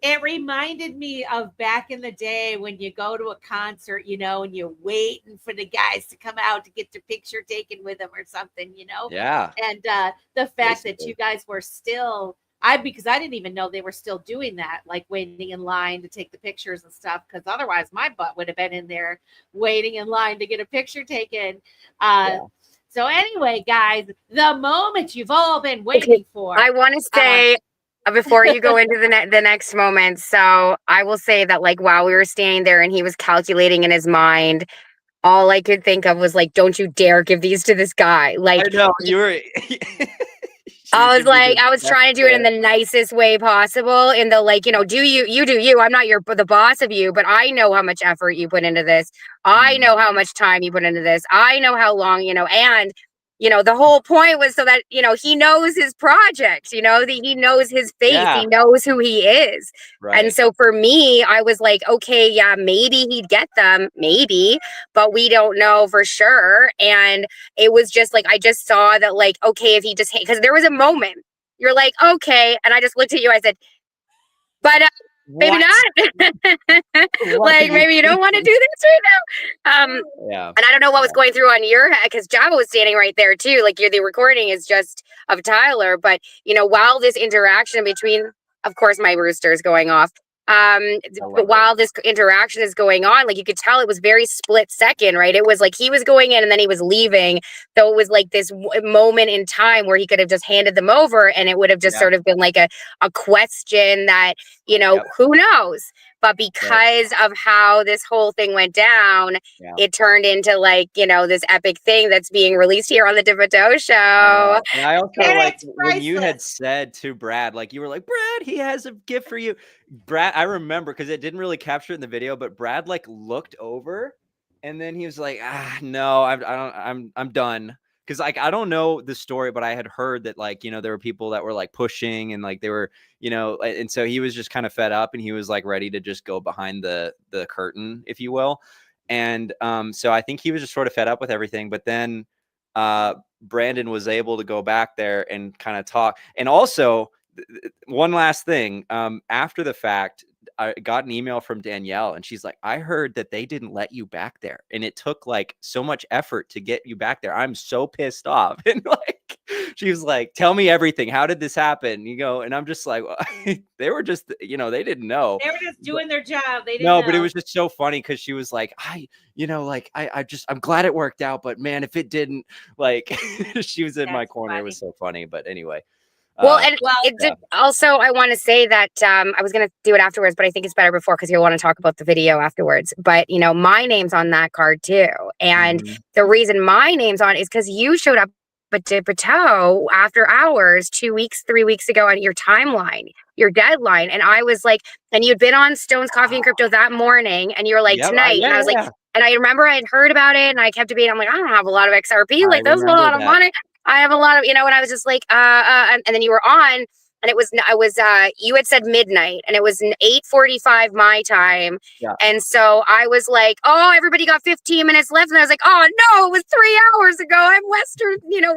It reminded me of back in the day when you go to a concert, and you're waiting for the guys to come out to get your picture taken with them or something, Yeah. And the fact that you guys were still, because I didn't even know they were still doing that, like waiting in line to take the pictures and stuff, because otherwise my butt would have been in there waiting in line to get a picture taken. So anyway, guys, the moment you've all been waiting for. I want to say, before you go into the next moment, so I will say that, like, while we were standing there and he was calculating in his mind, all I could think of was like, don't you dare give these to this guy. Like, I know you were. I was trying to do it in the nicest way possible. In the, like, do you. I'm not the boss of you, but I know how much effort you put into this. I know how much time you put into this. I know how long, and the whole point was so that, he knows his project, he knows his face, he knows who he is. Right. And so for me, I was like, okay, yeah, maybe he'd get them, maybe, but we don't know for sure. And it was just like, I just saw that, like, okay, if he just, because there was a moment you're like, okay. And I just looked at you, I said, but maybe not. Like, maybe you don't want to do this right now. Yeah. And I don't know what was going through on your head, because Java was standing right there too. Like, the recording is just of Tyler, but while this interaction between, of course, my rooster is going off. But while this interaction is going on, like, you could tell it was very split second, right? It was like he was going in and then he was leaving. So it was like this moment in time where he could have just handed them over, and it would have just sort of been like a question that, who knows? But because of how this whole thing went down, it turned into, like, this epic thing that's being released here on the Dipato Show. And I also like when you had said to Brad, like, you were like, Brad, he has a gift for you. Brad, I remember, because it didn't really capture it in the video, but Brad, like, looked over and then he was like, no, I'm done. Because, like, I don't know the story, but I had heard that, like, there were people that were, like, pushing, and, like, they were, and so he was just kind of fed up, and he was, like, ready to just go behind the curtain, if you will. And so I think he was just sort of fed up with everything. But then Brandon was able to go back there and kind of talk. And also, one last thing, after the fact, I got an email from Danielle, and she's like, I heard that they didn't let you back there, and it took, like, so much effort to get you back there. I'm so pissed off. And, like, she was like, tell me everything. How did this happen? And I'm just like, well, they were just, they didn't know. They were just doing their job. They didn't know. But it was just so funny, because she was like, I'm glad it worked out, but man, if it didn't, like, she was in my corner. Funny. It was so funny. But anyway. Also, I want to say that I was going to do it afterwards, but I think it's better before, because you'll want to talk about the video afterwards. But, my name's on that card too. And the reason my name's on is because you showed up at Dipato after hours 2 weeks, 3 weeks ago on your timeline, your deadline. And I was like, and you'd been on Stone's Coffee and Crypto that morning, and you were like, tonight. And I was like, and I remember I had heard about it, and I kept debating. I'm like, I don't have a lot of XRP. Like, that's a lot of money. I have a lot of, and I was just like, and then you were on, and you had said midnight, and it was 8:45 my time. Yeah. And so I was like, oh, everybody got 15 minutes left. And I was like, oh no, it was 3 hours ago. I'm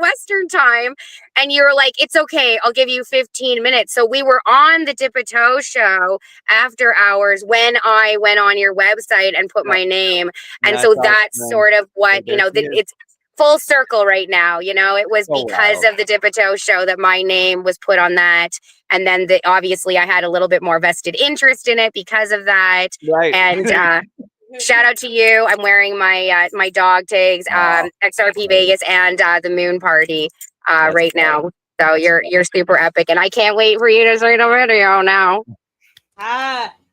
Western time. And you were like, it's okay. I'll give you 15 minutes. So we were on the Dip-a-Toe show after hours when I went on your website and put my name. And so that's sort of what, it's full circle right now. It was because of the Dip-a-Toe show that my name was put on that. And then obviously I had a little bit more vested interest in it because of that. Right. And shout out to you. I'm wearing my my dog tags, XRP Vegas and the Moon Party right now. So you're super epic. And I can't wait for you to start a video now.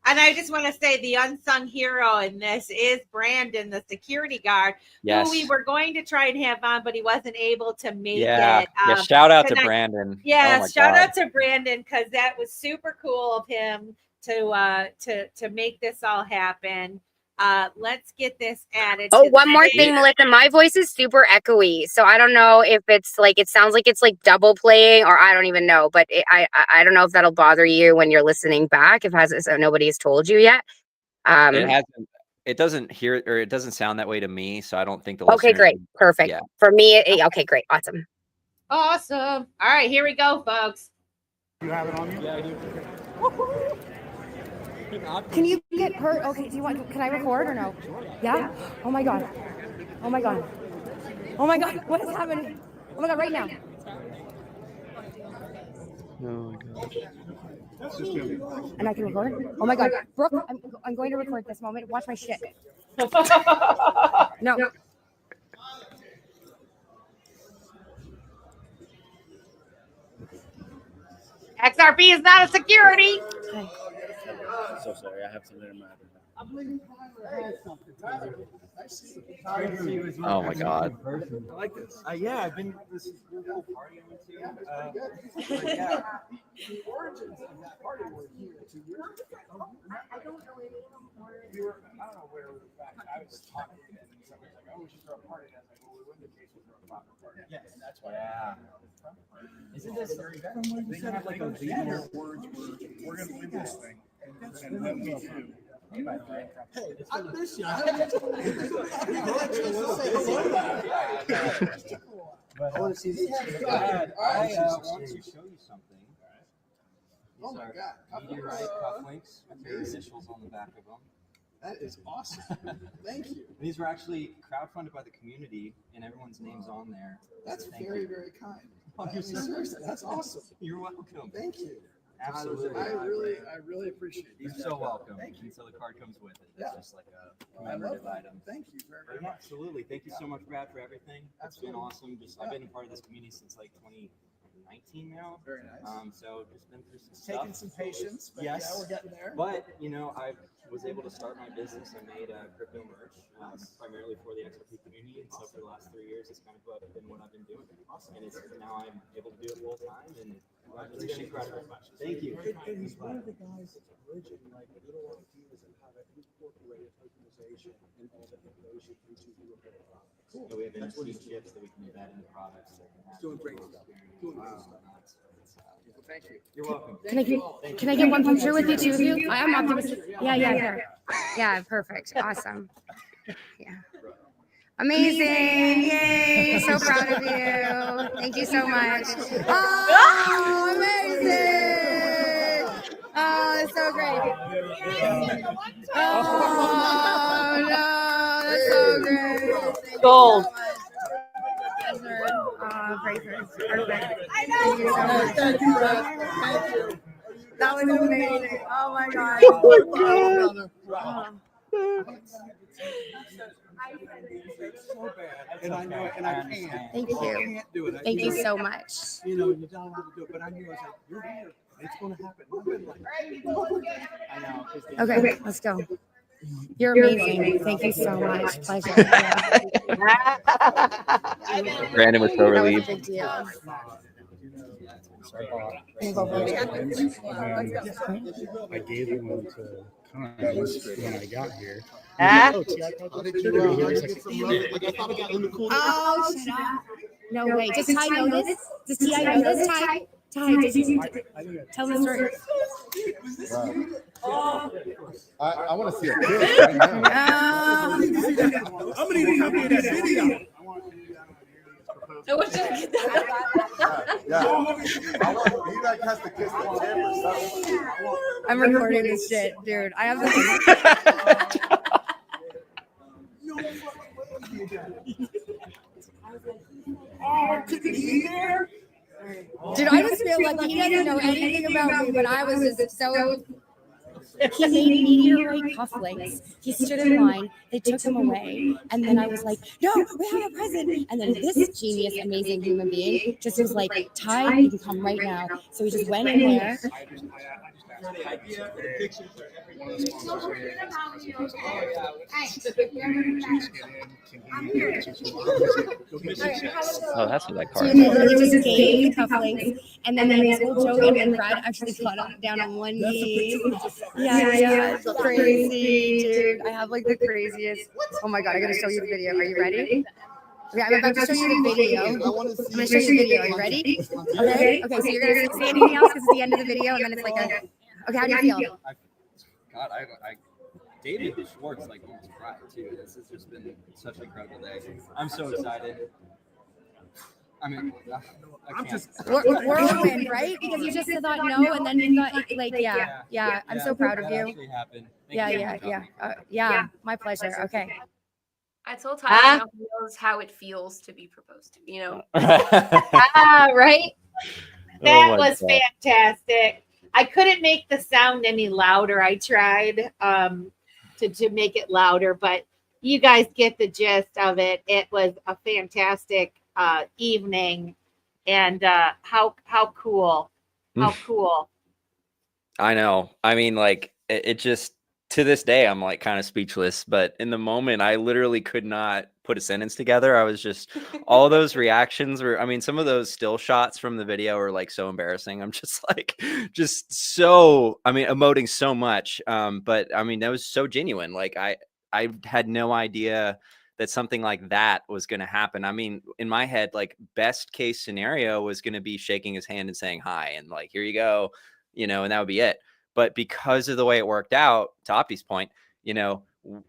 And I just want to say the unsung hero in this is Brandon, the security guard, who we were going to try and have on, but he wasn't able to make it. Shout out to Brandon. Yeah, shout out to Brandon, because that was super cool of him to make this all happen. Let's get this added. Oh, one more thing, Melissa. My voice is super echoey, so I don't know if it's like, it sounds like it's like double playing, or I don't even know. But I don't know if that'll bother you when you're listening back. If nobody's told you yet. It hasn't. It doesn't hear, or it doesn't sound that way to me. So I don't think the. Okay, great, perfect. Yeah. For me, okay, great, awesome. Awesome. All right, here we go, folks. You have it on you? Yeah, I do. Can you get hurt? Okay, can I record or no? Yeah? Oh my God. Oh my God. Oh my God. What is happening? Oh my God, right now. Oh my gosh. And I can record? Oh my God. Brooke, I'm going to record this moment. Watch my shit. No. XRP is not a security. Okay. So sorry, I have something in my Oh my God. I like this. Yeah, I've been this little party I went to. Yeah. The origins of that party were here 2 years ago. I don't know any more. I don't know where we were back. I was talking to them, and somebody was like, oh, we should throw a party. And I was like, well, we wouldn't have case with a proper party. Yes, that's why. Yeah. Isn't this they have like a leader words we're going to win this thing. And then we do. Hey, I miss you. I want to see this. I want to show you something. Oh my God. Meteorite cufflinks with your initials on the back of them. That is awesome. Thank you. These were actually crowdfunded by the community, and everyone's name's on there. That's very, very kind. Oh, you're seriously, that's awesome. You're welcome. Thank you. Absolutely. I really appreciate it. You're so welcome. Thank you. So the card comes with it. It's just like a commemorative item. Thank you very much. Absolutely. Thank you so much, Brad, for everything. It's been awesome. I've been a part of this community since like 2019 now. Very nice. So just been through some stuff. Taking some patience. But yes. Yeah, we're getting there. But I was able to start my business. I made crypto merch primarily for the XRP community, and so for the last 3 years, it's kind of been what I've been doing. Awesome. And now I'm able to do it full time, and it's been incredible. Thank you. And he's one of the guys that's bridging like little ideas and how to incorporate tokenization and all the innovation into your product. Cool. So we have NFT chips that we can embed in the products. Doing great stuff. Thank you. You're welcome. Can I get one picture with you, two of you? I am optimistic. Yeah, perfect. Awesome. Yeah. Amazing. Yay. So proud of you. Thank you so much. Oh, amazing. Oh, that's so great. Oh, no, that's so great. Gold. Perfect. Thank you so much. Thank you, Brad. Thank you. That was amazing. Oh my God. So bad, and I know it, and I can't. Thank you. I can't do it. Thank you so much. You don't want to do it, but I knew I was like, you're here. It's going to happen. I know. Okay, let's go. You're amazing. Thank you so much. Pleasure. Brandon was so relieved. That was a big deal. I gave them one to times when I got here. Huh? Oh, shut up. No way. Does Ty know this? Does Ty know this? Ty, does you tell the story? I want to see a clip right now. I'm gonna need a copy of that video. I wish I could get that. Yeah. I want you guys has to kiss the tip or something. I'm recording this shit, dude. I have this. Dude, I just feel like he doesn't know anything about me, but I was just so. He made meteorite cufflinks. He stood in line. They took him away, and then I was like, "No, we have a present." And then this genius, amazing human being just was like, "Ty, you can come right now." So he just went in there. Oh, that's what that card So he is. just gave the cufflinks, and then they made a whole joke, and then Brad actually got down on one knee. Yeah, it's crazy, dude. I have like the craziest. Oh my god, I gotta show you the video. Are you ready? Okay, I'm about to show you the video. I'm gonna show you the video. Are you ready? Okay. Okay. So you're gonna say anything else because it's the end of the video, and then it's like a. Okay, how do you feel? God, I David Schwartz like almost cried too. This has just been such an incredible day. I'm so excited. I mean, I can't. Whirlwind, right? Because you just thought no, and then you thought like, yeah. I'm so proud of you. Actually happened. Yeah. My pleasure. Okay. I told Ty now he knows how it feels to be proposed to, you know. Right? That my was God. fantastic. I couldn't make the sound any louder. I tried to make it louder, but you guys get the gist of it. It was a fantastic evening, and how cool. How cool. I know. I mean, like it just to this day, I'm like kind of speechless. But in the moment, I literally could not put a sentence together. I was just all those reactions were. I mean, some of those still shots from the video are like so embarrassing. I'm just like, just so. I mean, emoting so much. But I mean, that was so genuine. Like I had no idea that something like that was going to happen. I mean, in my head, like best case scenario was going to be shaking his hand and saying hi and like, here you go, you know, and that would be it. But because of the way it worked out, to Opti's point, you know,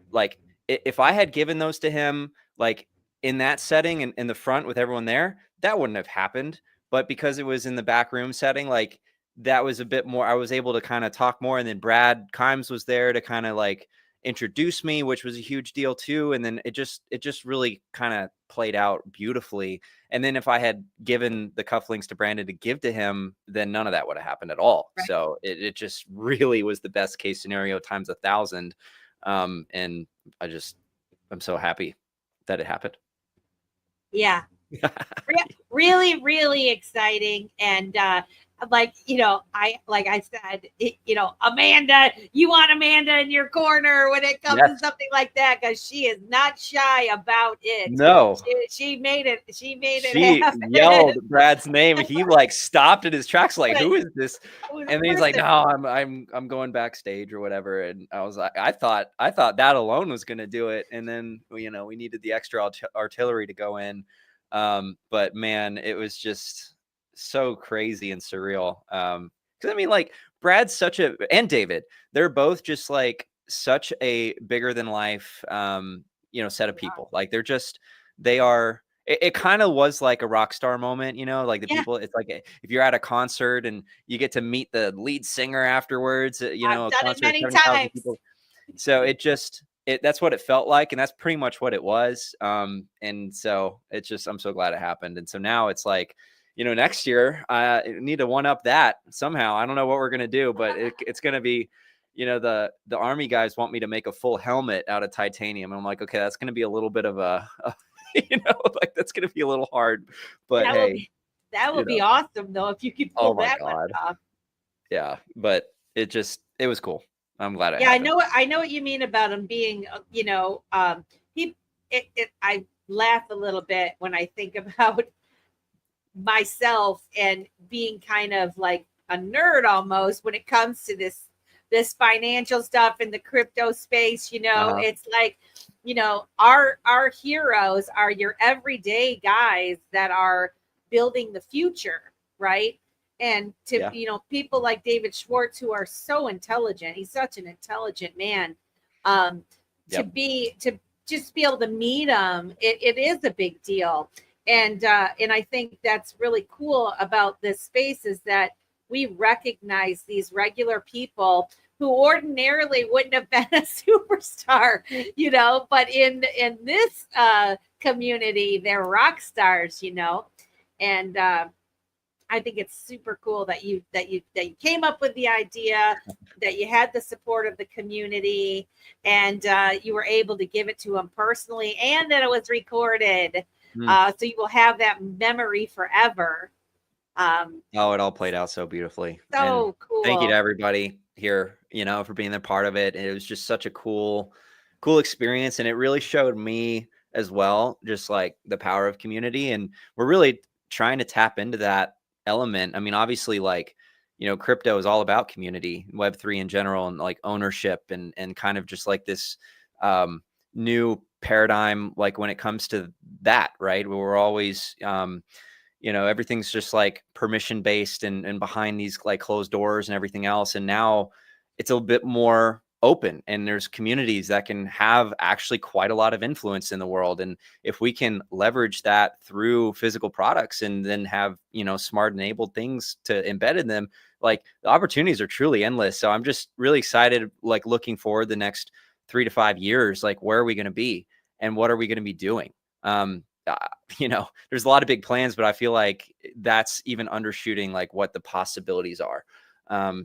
like if I had given those to him, like in that setting and in the front with everyone there, that wouldn't have happened. But because it was in the back room setting, like that was a bit more, I was able to kind of talk more. And then Brad Kimes was there to kind of like introduce me, which was a huge deal too. And then it just really kind of played out beautifully. And then if I had given the cufflinks to Brandon to give to him, then none of that would have happened at all. Right. So it just really was the best case scenario times 1,000. And I'm so happy that it happened. Yeah. Really, really exciting. And like, you know, I said, you know, Amanda, you want Amanda in your corner when it comes to something like that, because she is not shy about it. No, she made it. She happen. Yelled Brad's name. He like stopped in his tracks, like, who is this? And then he's like, no, I'm going backstage or whatever. And I was like, I thought that alone was going to do it. And then, you know, we needed the extra artillery to go in. But man, it was just so crazy and surreal. Because I mean, like Brad's and David, they're both just like such a bigger than life, you know, set of people. Like they are. It kind of was like a rock star moment, you know, like the people. It's like if you're at a concert and you get to meet the lead singer afterwards, you know, I've done it many times. So that's what it felt like, and that's pretty much what it was. And so it's just, I'm so glad it happened. And so now it's like, you know, next year I need to one up that somehow. I don't know what we're gonna do, but it's gonna be, you know, the Army guys want me to make a full helmet out of titanium. And I'm like, okay, that's gonna be a little bit of a you know, like that's gonna be a little hard. But that would be awesome though if you could pull that one off. Yeah, but it was cool. I'm glad I know what you mean about him being, you know, I laugh a little bit when I think about myself and being kind of like a nerd almost when it comes to this this financial stuff in the crypto space. It's like, our heroes are your everyday guys that are building the future, right? And people like David Schwartz, who are so intelligent. He's such an intelligent man. To just be able to meet him, it is a big deal. And I think that's really cool about this space is that we recognize these regular people who ordinarily wouldn't have been a superstar, but in this community, they're rock stars, and I think it's super cool that you came up with the idea, that you had the support of the community, and you were able to give it to them personally, and that it was recorded. So you will have that memory forever. It all played out so beautifully. So and cool. Thank you to everybody here, for being a part of it. It was just such a cool experience. And it really showed me as well, just like the power of community. And we're really trying to tap into that element. I mean, obviously, like, crypto is all about community, Web3 in general, and like ownership and kind of just like this new paradigm, like when it comes to that, right? Where we're always, everything's just like permission based and behind these like closed doors and everything else. And now it's a bit more open, and there's communities that can have actually quite a lot of influence in the world. And if we can leverage that through physical products and then have, smart enabled things to embed in them, like the opportunities are truly endless. So I'm just really excited, like looking forward the next 3 to 5 years, like where are we going to be and what are we going to be doing? There's a lot of big plans, but I feel like that's even undershooting like what the possibilities are.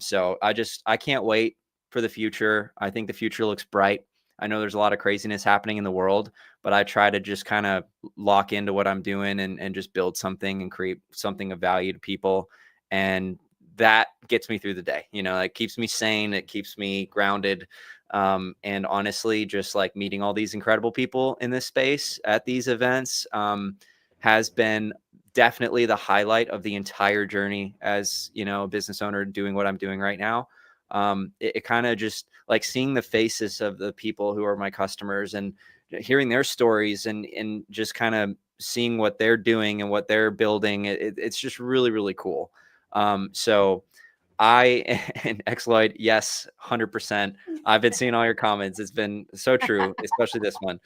So I can't wait for the future. I think the future looks bright. I know there's a lot of craziness happening in the world, but I try to just kind of lock into what I'm doing and just build something and create something of value to people. And that gets me through the day. It keeps me sane. It keeps me grounded. And honestly, just like meeting all these incredible people in this space at these events has been definitely the highlight of the entire journey as, a business owner doing what I'm doing right now. It kind of just like seeing the faces of the people who are my customers and hearing their stories and just kind of seeing what they're doing and what they're building. It's just really, really cool. So I and Xloyd, yes, 100%. I've been seeing all your comments. It's been so true, especially this one.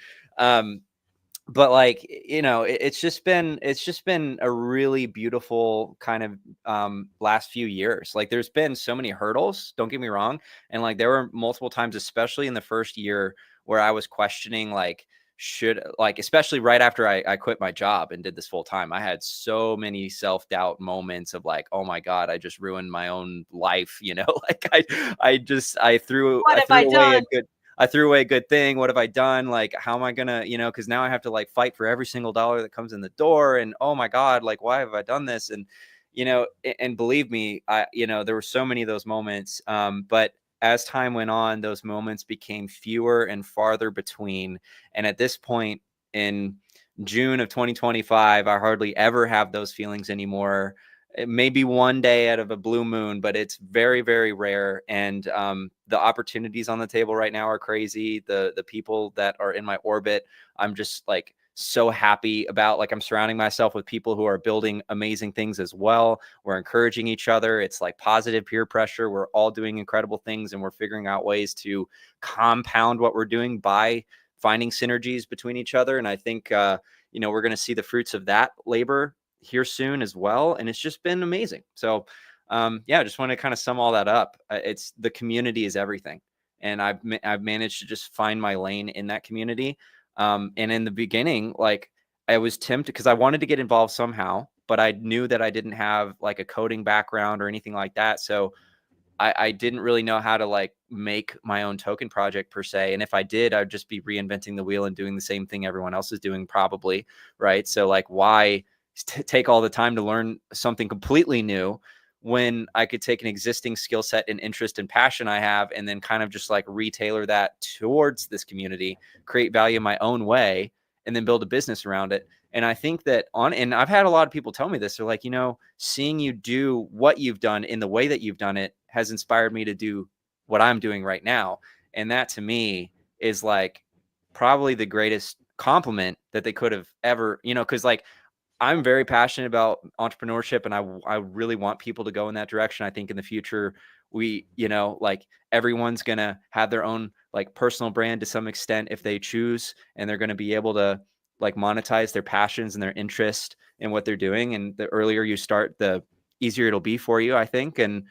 But like, it's just been a really beautiful kind of last few years. Like there's been so many hurdles, don't get me wrong. And like there were multiple times, especially in the first year, where I was questioning like, especially right after I quit my job and did this full time, I had so many self-doubt moments of like, oh my God, I just ruined my own life. Like I threw away a good thing. What have I done? Like, how am I gonna, cause now I have to like fight for every single dollar that comes in the door. And oh my God, like, why have I done this? And, and believe me, there were so many of those moments. But as time went on, those moments became fewer and farther between. And at this point in June of 2025, I hardly ever have those feelings anymore. Maybe one day out of a blue moon, but it's very, very rare. And the opportunities on the table right now are crazy. The people that are in my orbit, I'm just like so happy about. Like I'm surrounding myself with people who are building amazing things as well. We're encouraging each other. It's like positive peer pressure. We're all doing incredible things, and we're figuring out ways to compound what we're doing by finding synergies between each other. And I think, we're going to see the fruits of that labor here soon as well. And it's just been amazing. So I just want to kind of sum all that up. It's the community is everything. And I've managed to just find my lane in that community. And in the beginning, like I was tempted because I wanted to get involved somehow, but I knew that I didn't have like a coding background or anything like that. So I didn't really know how to like make my own token project per se. And if I did, I'd just be reinventing the wheel and doing the same thing everyone else is doing probably. Right. So like why take all the time to learn something completely new when I could take an existing skill set and interest and passion I have, and then kind of just like retailer that towards this community, create value in my own way, and then build a business around it. And I think that and I've had a lot of people tell me this. They're like, seeing you do what you've done in the way that you've done it has inspired me to do what I'm doing right now. And that to me is like probably the greatest compliment that they could have ever, you know, because like I'm very passionate about entrepreneurship, and I really want people to go in that direction. I think in the future, we, you know, like everyone's going to have their own like personal brand to some extent if they choose, and they're going to be able to like monetize their passions and their interest in what they're doing. And the earlier you start, the easier it'll be for you, I think. And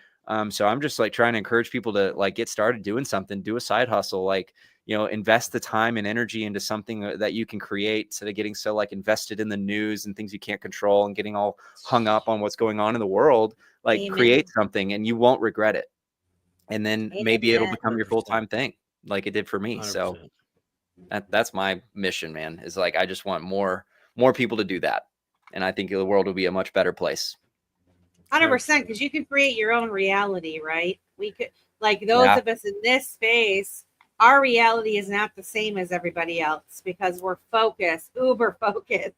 so I'm just like trying to encourage people to like get started doing something, do a side hustle, like, you know, invest the time and energy into something that you can create instead of getting so like invested in the news and things you can't control and getting all hung up on what's going on in the world. Like Amen. Create something and you won't regret it. And then maybe it'll become your full-time thing like it did for me. 100%. So that's my mission, man, is like, I just want more people to do that. And I think the world will be a much better place. 100%, because you can create your own reality, right? We could, like those of us in this space, our reality is not the same as everybody else because we're focused, uber focused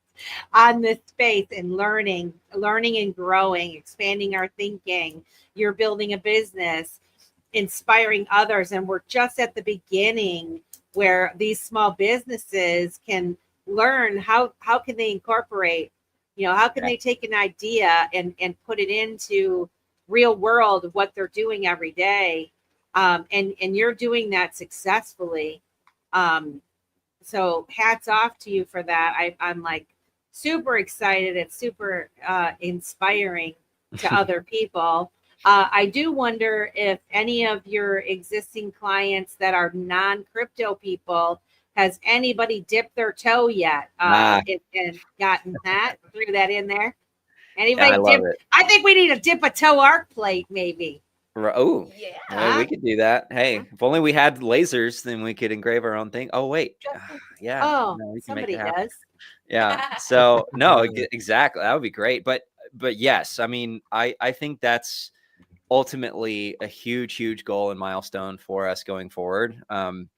on this space and learning and growing, expanding our thinking. You're building a business, inspiring others. And we're just at the beginning where these small businesses can learn how can they incorporate, you know, how can they take an idea and put it into real world of what they're doing every day. And you're doing that successfully. So hats off to you for that. I'm like super excited. It's super inspiring to other people. I do wonder if any of your existing clients that are non-crypto people, has anybody dipped their toe yet and gotten that, threw that in there? Anybody dip? I think we need to dip a toe arc plate, maybe. Oh, yeah. We could do that. Hey, if only we had lasers, then we could engrave our own thing. Oh, wait. Yeah. Oh, no, we can somebody make it happen. does. Yeah. So no, exactly. That would be great. But yes, I mean, I think that's ultimately a huge goal and milestone for us going forward. And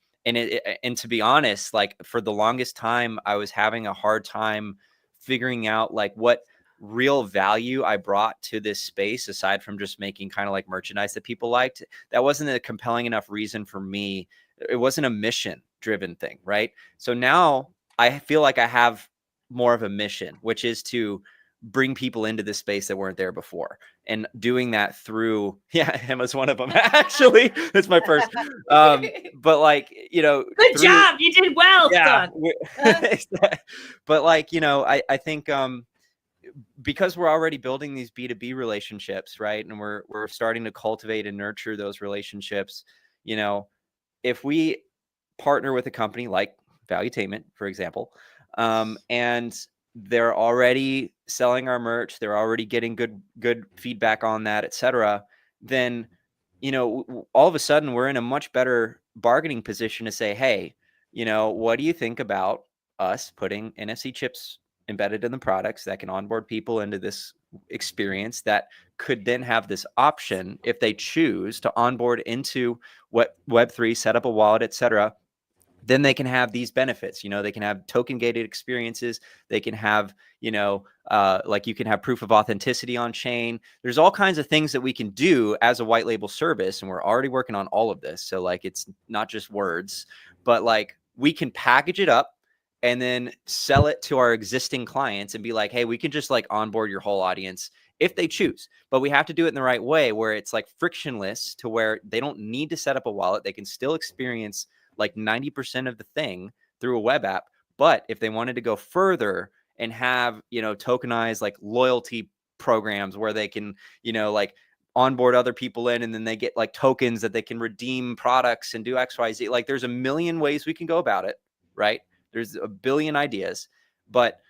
to be honest, like for the longest time, I was having a hard time figuring out like what real value I brought to this space, aside from just making kind of like merchandise that people liked. That wasn't a compelling enough reason for me. It wasn't a mission driven thing. Right. So now I feel like I have more of a mission, which is to bring people into this space that weren't there before, and doing that through, Emma's one of them. Actually, it's my first. But like, you know, good job. You did well. Yeah. But like, you know, I think, because we're already building these B2B relationships, right? And we're starting to cultivate and nurture those relationships. You know, if we partner with a company like Valuetainment, for example, and they're already selling our merch, they're already getting good feedback on that, etc., then, you know, all of a sudden we're in a much better bargaining position to say, hey, you know, what do you think about us putting NFC chips embedded in the products that can onboard people into this experience that could then have this option, if they choose to onboard into Web3, set up a wallet, etc., then they can have these benefits. You know, they can have token gated experiences. They can have, you know, like you can have proof of authenticity on chain. There's all kinds of things that we can do as a white label service. And we're already working on all of this. So like, it's not just words, but like we can package it up and then sell it to our existing clients and be like, hey, we can just like onboard your whole audience if they choose. But we have to do it in the right way, where it's like frictionless, to where they don't need to set up a wallet. They can still experience like 90% of the thing through a web app. But if they wanted to go further and have, you know, tokenized like loyalty programs where they can, you know, like onboard other people in, and then they get like tokens that they can redeem products and do XYZ. Like there's a million ways we can go about it, right? There's a billion ideas, but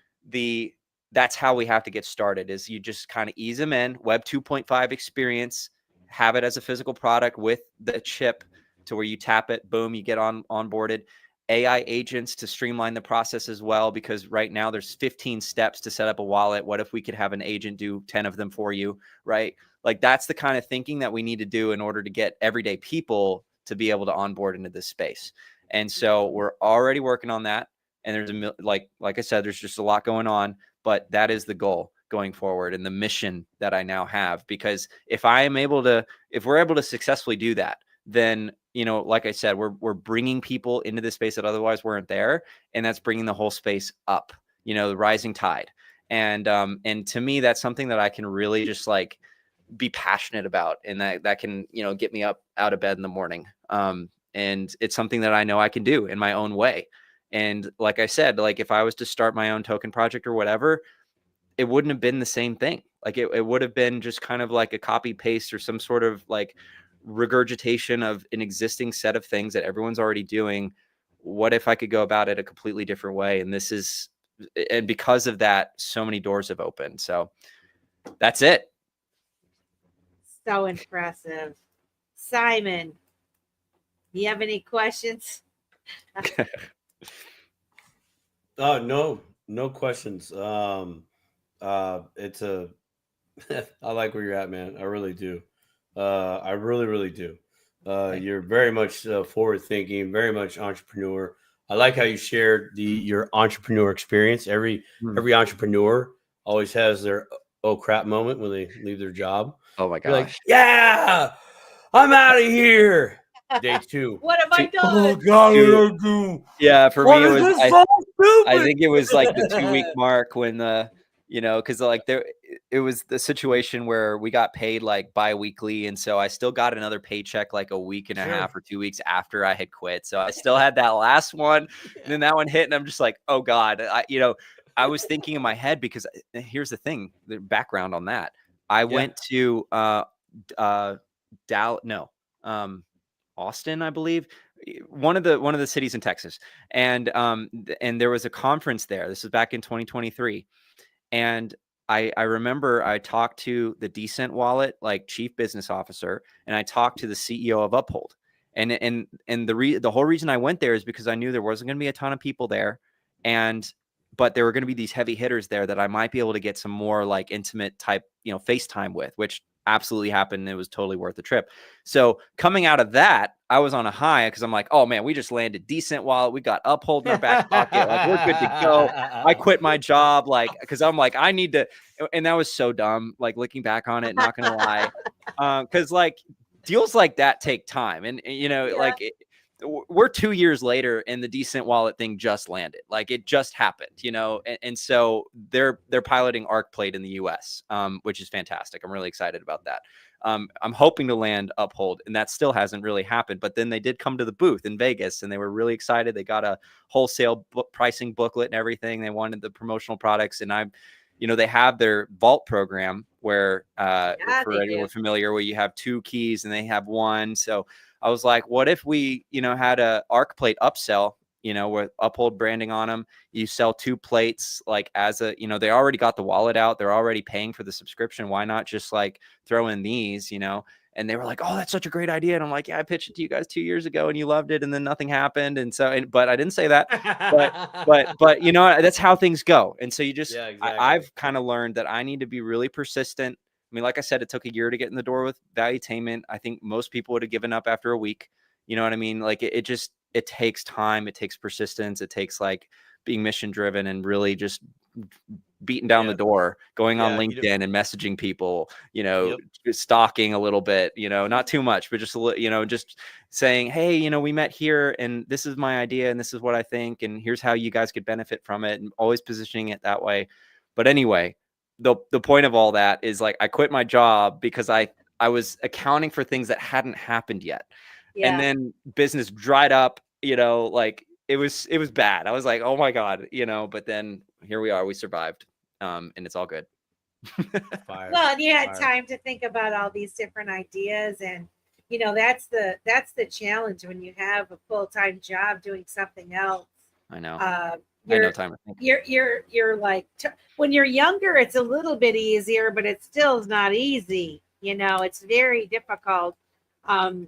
that's how we have to get started, is you just kind of ease them in. Web 2.5 experience, have it as a physical product with the chip, to where you tap it, boom, you get onboarded. AI agents to streamline the process as well, because right now there's 15 steps to set up a wallet. What if we could have an agent do 10 of them for you, right? Like that's the kind of thinking that we need to do in order to get everyday people to be able to onboard into this space. And so we're already working on that. And there's like I said, there's just a lot going on, but that is the goal going forward and the mission that I now have. Because if we're able to successfully do that, then, you know, like I said, we're bringing people into this space that otherwise weren't there, and that's bringing the whole space up, you know, the rising tide. And to me, that's something that I can really just like be passionate about, and that can, you know, get me up out of bed in the morning. And it's something that I know I can do in my own way. And like I said, like if I was to start my own token project or whatever, it wouldn't have been the same thing. Like it would have been just kind of like a copy paste or some sort of like regurgitation of an existing set of things that everyone's already doing. What if I could go about it a completely different way? And because of that, so many doors have opened. So that's it. So impressive. Simon, you have any questions? No questions. It's a I like where you're at, man. I really do. I really do. You're very much forward thinking, very much entrepreneur. I like how you shared your entrepreneur experience. Every entrepreneur always has their oh crap moment when they leave their job. Oh my gosh. You're like, yeah, I'm out of here. Day 2. What have I done? Oh God, what did I do? Yeah, for me, it was, so I think it was like the 2-week mark when you know, because like it was the situation where we got paid like bi-weekly, and so I still got another paycheck like a week and a half or 2 weeks after I had quit. So I still had that last one, and then that one hit, and I'm just like, oh God, I was thinking in my head, because here's the thing, the background on that. I went to Austin, I believe, one of the cities in Texas, and there was a conference there. This was back in 2023, and I remember I talked to the Decent Wallet like chief business officer, and I talked to the CEO of Uphold, and the whole reason I went there is because I knew there wasn't going to be a ton of people there, but there were going to be these heavy hitters there that I might be able to get some more like intimate type, you know, FaceTime with, which absolutely happened. It was totally worth the trip. So coming out of that, I was on a high because I'm like, oh man, we just landed Decent Wallet. We got Uphold in our back pocket. Like we're good to go. I quit my job. Like, cause I'm like, I need to, and that was so dumb. Like looking back on it, not gonna lie. Cause like deals like that take time. And you know, like we're 2 years later and the Decent Wallet thing just landed. Like it just happened, you know? And so they're piloting ArcPlate in the US, which is fantastic. I'm really excited about that. I'm hoping to land Uphold, and that still hasn't really happened, but then they did come to the booth in Vegas and they were really excited. They got a wholesale pricing booklet and everything. They wanted the promotional products, and they have their vault program where, for anyone familiar, where you have 2 keys and they have 1. So I was like, what if we, had a ArcPlate upsell, with Uphold branding on them? You sell 2 plates, like as a, they already got the wallet out. They're already paying for the subscription. Why not just like throw in these, And they were like, oh, that's such a great idea. And I'm like, yeah, I pitched it to you guys 2 years ago and you loved it. And then nothing happened. And so, but I didn't say that, but that's how things go. And so you just, I've kind of learned that I need to be really persistent. I mean, like I said, it took a year to get in the door with Valuetainment. I think most people would have given up after a week. You know what I mean? Like it takes time. It takes persistence. It takes like being mission driven and really just beating down the door, going on LinkedIn and messaging people, stalking a little bit, not too much, but just, just saying, hey, we met here and this is my idea and this is what I think. And here's how you guys could benefit from it, and always positioning it that way. But anyway, the point of all that is like, I quit my job because I was accounting for things that hadn't happened yet. Yeah. And then business dried up, like it was bad. I was like, oh my God, but then here we are, we survived. And it's all good. Well, you had time to think about all these different ideas, and that's the challenge when you have a full-time job doing something else. I know. I no time to think. You're like, when you're younger, it's a little bit easier, but it still is not easy. It's very difficult. And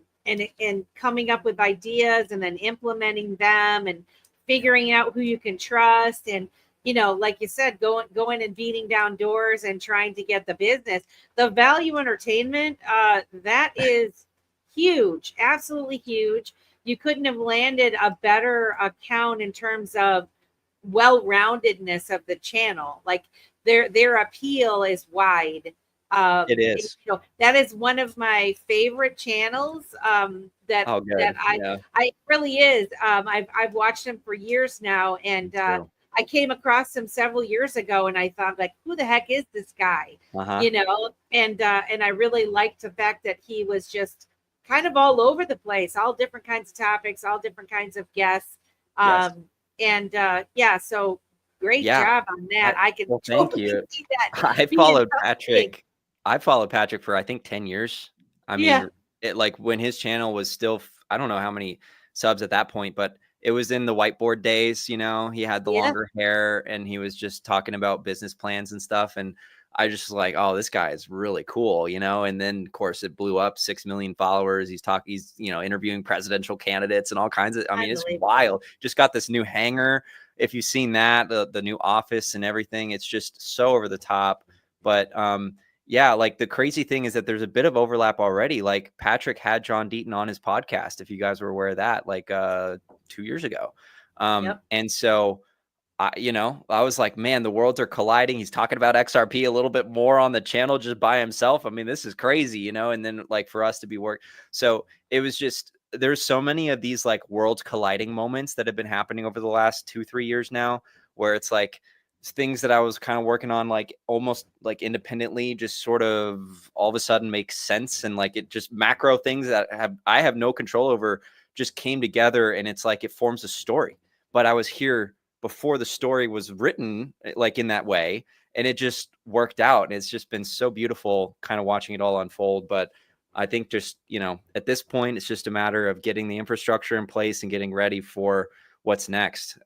coming up with ideas and then implementing them and figuring out who you can trust, and like you said, going and beating down doors and trying to get the business. The value entertainment, that is huge, absolutely huge. You couldn't have landed a better account in terms of well-roundedness of the channel. Like their appeal is wide, It is. You know, that is one of my favorite channels. That Oh, good. that Yeah. I really is. I've watched him for years now, and True. I came across him several years ago, and I thought, like, who the heck is this guy? Uh-huh. You know, and I really liked the fact that he was just kind of all over the place, all different kinds of topics, all different kinds of guests. Yes. And yeah, so great Yeah. job on that. I can Well, thank totally you. see that. I being followed something. Patrick. I followed Patrick for I think 10 years. I mean, Yeah. it like when his channel was still, I don't know how many subs at that point, but it was in the whiteboard days, you know, he had the Yeah. longer hair and he was just talking about business plans and stuff. And I just was like, oh, this guy is really cool, you know? And then of course it blew up, 6 million followers. He's, you know, interviewing presidential candidates and all kinds of, I mean, it's wild. Just got this new hangar. If you've seen that, the new office and everything, it's just so over the top. But yeah, like the crazy thing is that there's a bit of overlap already. Like Patrick had John Deaton on his podcast, if you guys were aware of that, like 2 years ago. And so, you know, I was like, man, the worlds are colliding. He's talking about XRP a little bit more on the channel just by himself. I mean, this is crazy, you know, and then like for us to be so it was just, there's so many of these like worlds colliding moments that have been happening over the last 2-3 years now, where it's like things that I was kind of working on, like almost like independently, just sort of all of a sudden makes sense. And like, it just macro things that I have no control over just came together, and it's like, it forms a story, but I was here before the story was written, like in that way. And it just worked out. And it's just been so beautiful kind of watching it all unfold. But I think just, you know, at this point, it's just a matter of getting the infrastructure in place and getting ready for what's next.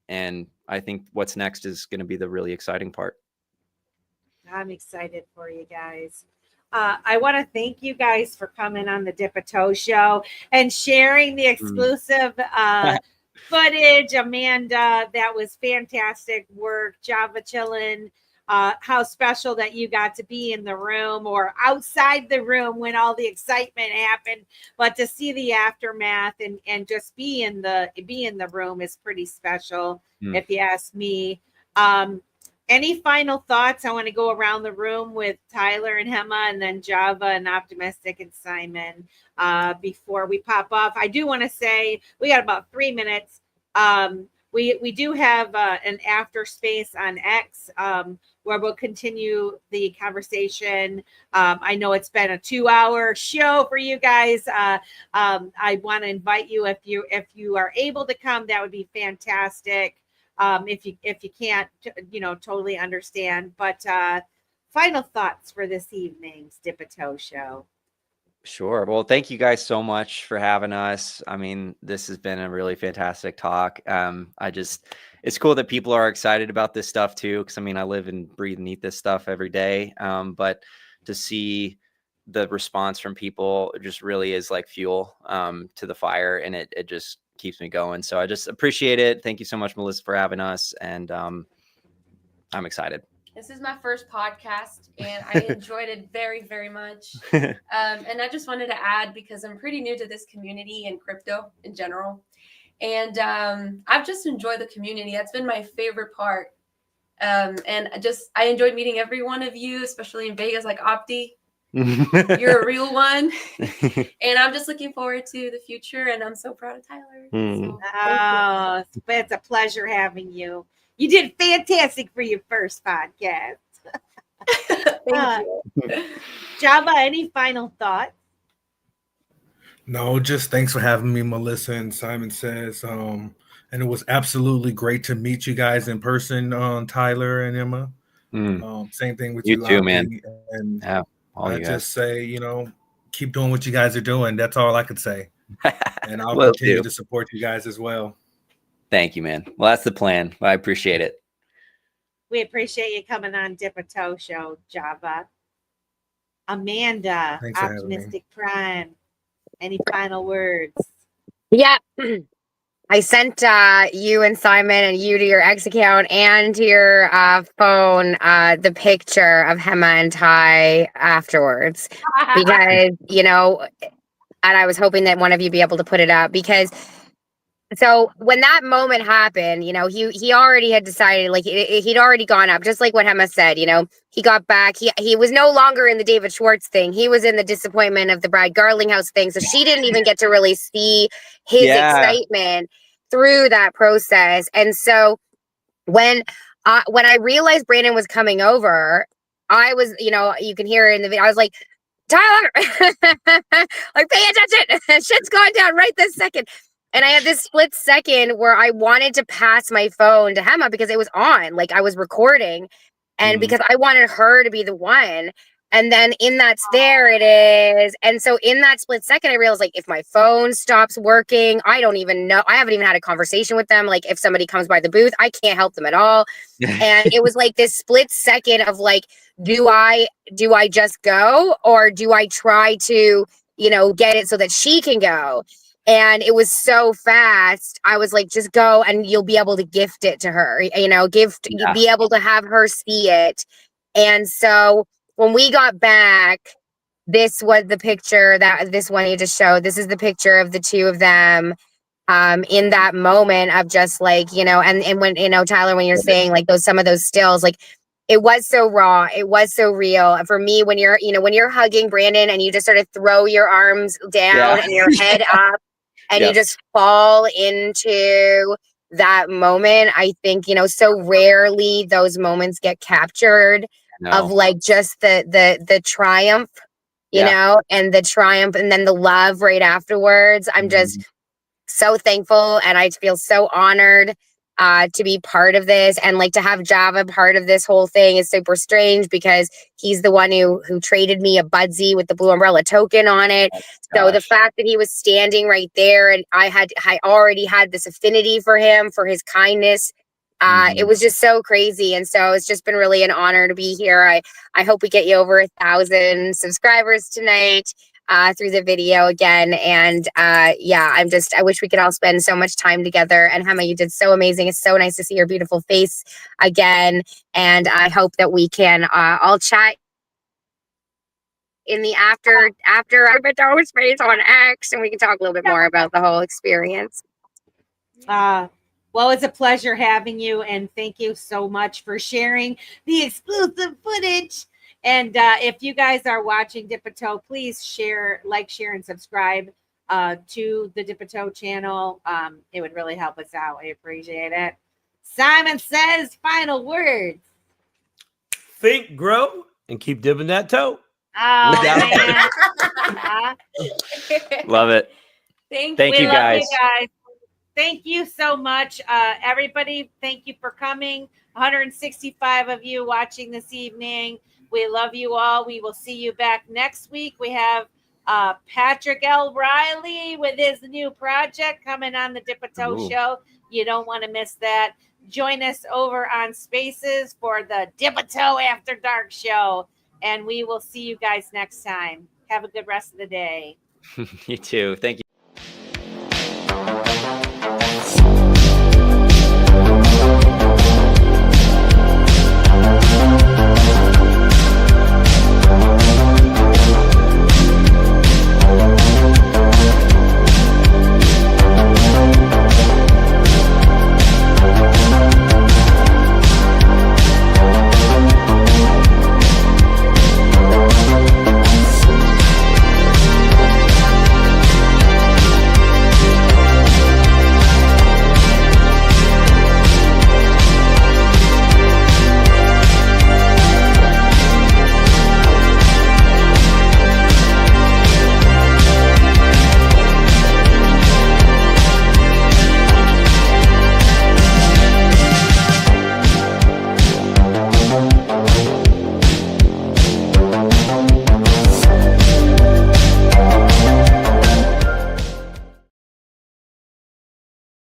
And I think what's next is going to be the really exciting part. I'm excited for you guys. I want to thank you guys for coming on the Dip a Toe show and sharing the exclusive footage. Amanda, that was fantastic work. Java chillin'. How special that you got to be in the room or outside the room when all the excitement happened, but to see the aftermath and just be in the room is pretty special, if you ask me. Any final thoughts? I want to go around the room with Tyler and Hema, and then Java and Optimistic and Simon before we pop off. I do want to say we got about 3 minutes. We do have an after space on X where we'll continue the conversation. I know it's been a 2-hour show for you guys. I want to invite you, if you are able to come, that would be fantastic. If you can't, you know, totally understand. But final thoughts for this evening's Dip a Toe show. Sure. Well, thank you guys so much for having us. I mean, this has been a really fantastic talk. It's cool that people are excited about this stuff too, because I mean, I live and breathe and eat this stuff every day. But to see the response from people, it just really is like fuel to the fire, and it just keeps me going. So I just appreciate it. Thank you so much, Melissa, for having us. And I'm excited. This is my first podcast, and I enjoyed it very, very much. And I just wanted to add, because I'm pretty new to this community and crypto in general, and I've just enjoyed the community. That's been my favorite part. And I enjoyed meeting every one of you, especially in Vegas, like Opti. You're a real one. And I'm just looking forward to the future, and I'm so proud of Tyler. So, it's a pleasure having you. You did fantastic for your first podcast. Thank you. Java, any final thoughts? No, just thanks for having me, Melissa and Simon Says. And it was absolutely great to meet you guys in person, Tyler and Emma. Same thing with you too, Opti. man. And yeah, I just say, you know, keep doing what you guys are doing. That's all I could say. And I'll continue to support you guys as well. Thank you, man. Well, that's the plan. I appreciate it. We appreciate you coming on Dip a Toe show, Java. Amanda, Optimistic Prime. Any final words? Yeah. I sent you and Simon and you to your X account and to your phone the picture of Hema and Ty afterwards, because, you know, and I was hoping that one of you be able to put it up, because So when that moment happened, you know, he already had decided, like he'd already gone up, just like what Emma said. You know, he got back. He was no longer in the David Schwartz thing. He was in the disappointment of the Brad Garlinghouse thing. So she didn't even get to really see his excitement through that process. And so when I realized Brandon was coming over, I was, you know, you can hear it in the video. I was like, Tyler, like pay attention. Shit's going down right this second. And I had this split second where I wanted to pass my phone to Hema because it was on, like I was recording, and because I wanted her to be the one. And then there it is. And so in that split second, I realized, like, if my phone stops working, I don't even know. I haven't even had a conversation with them. Like, if somebody comes by the booth, I can't help them at all. And it was like this split second of like, do I just go, or do I try to, you know, get it so that she can go? And it was so fast. I was like, just go and you'll be able to gift it to her, you know, you'll be able to have her see it. And so when we got back, this was the picture that this one you just showed. This is the picture of the two of them in that moment of just like, you know, and when, you know, Tyler, when you're saying like some of those stills, like it was so raw. It was so real. For me, when you're, you know, when you're hugging Brandon and you just sort of throw your arms down and your head up, and you just fall into that moment. I think, you know, so rarely those moments get captured of like just the triumph, you know, and the triumph and then the love right afterwards. I'm just so thankful, and I feel so honored to be part of this, and like to have Java part of this whole thing is super strange because he's the one who traded me a Budsy with the Blue Umbrella token on it. So the fact that he was standing right there, and I already had this affinity for him, for his kindness. It was just so crazy. And so it's just been really an honor to be here. I hope we get you over 1,000 subscribers tonight through the video again. And yeah, I wish we could all spend so much time together. And Hema, you did so amazing. It's so nice to see your beautiful face again. And I hope that we can all chat in the after our space on X, and we can talk a little bit more about the whole experience. Well, it's a pleasure having you, and thank you so much for sharing the exclusive footage. And if you guys are watching Dipito, please share, and subscribe to the Dipito channel. It would really help us out. I appreciate it. Simon says final words. Think, grow, and keep dipping that toe. Oh, man. Love it. Thank you guys. Thank you so much, everybody. Thank you for coming. 165 of you watching this evening. We love you all. We will see you back next week. We have Patrick L. Riley with his new project coming on the Dipito Show. You don't want to miss that. Join us over on Spaces for the Dipito After Dark Show. And we will see you guys next time. Have a good rest of the day. You too. Thank you.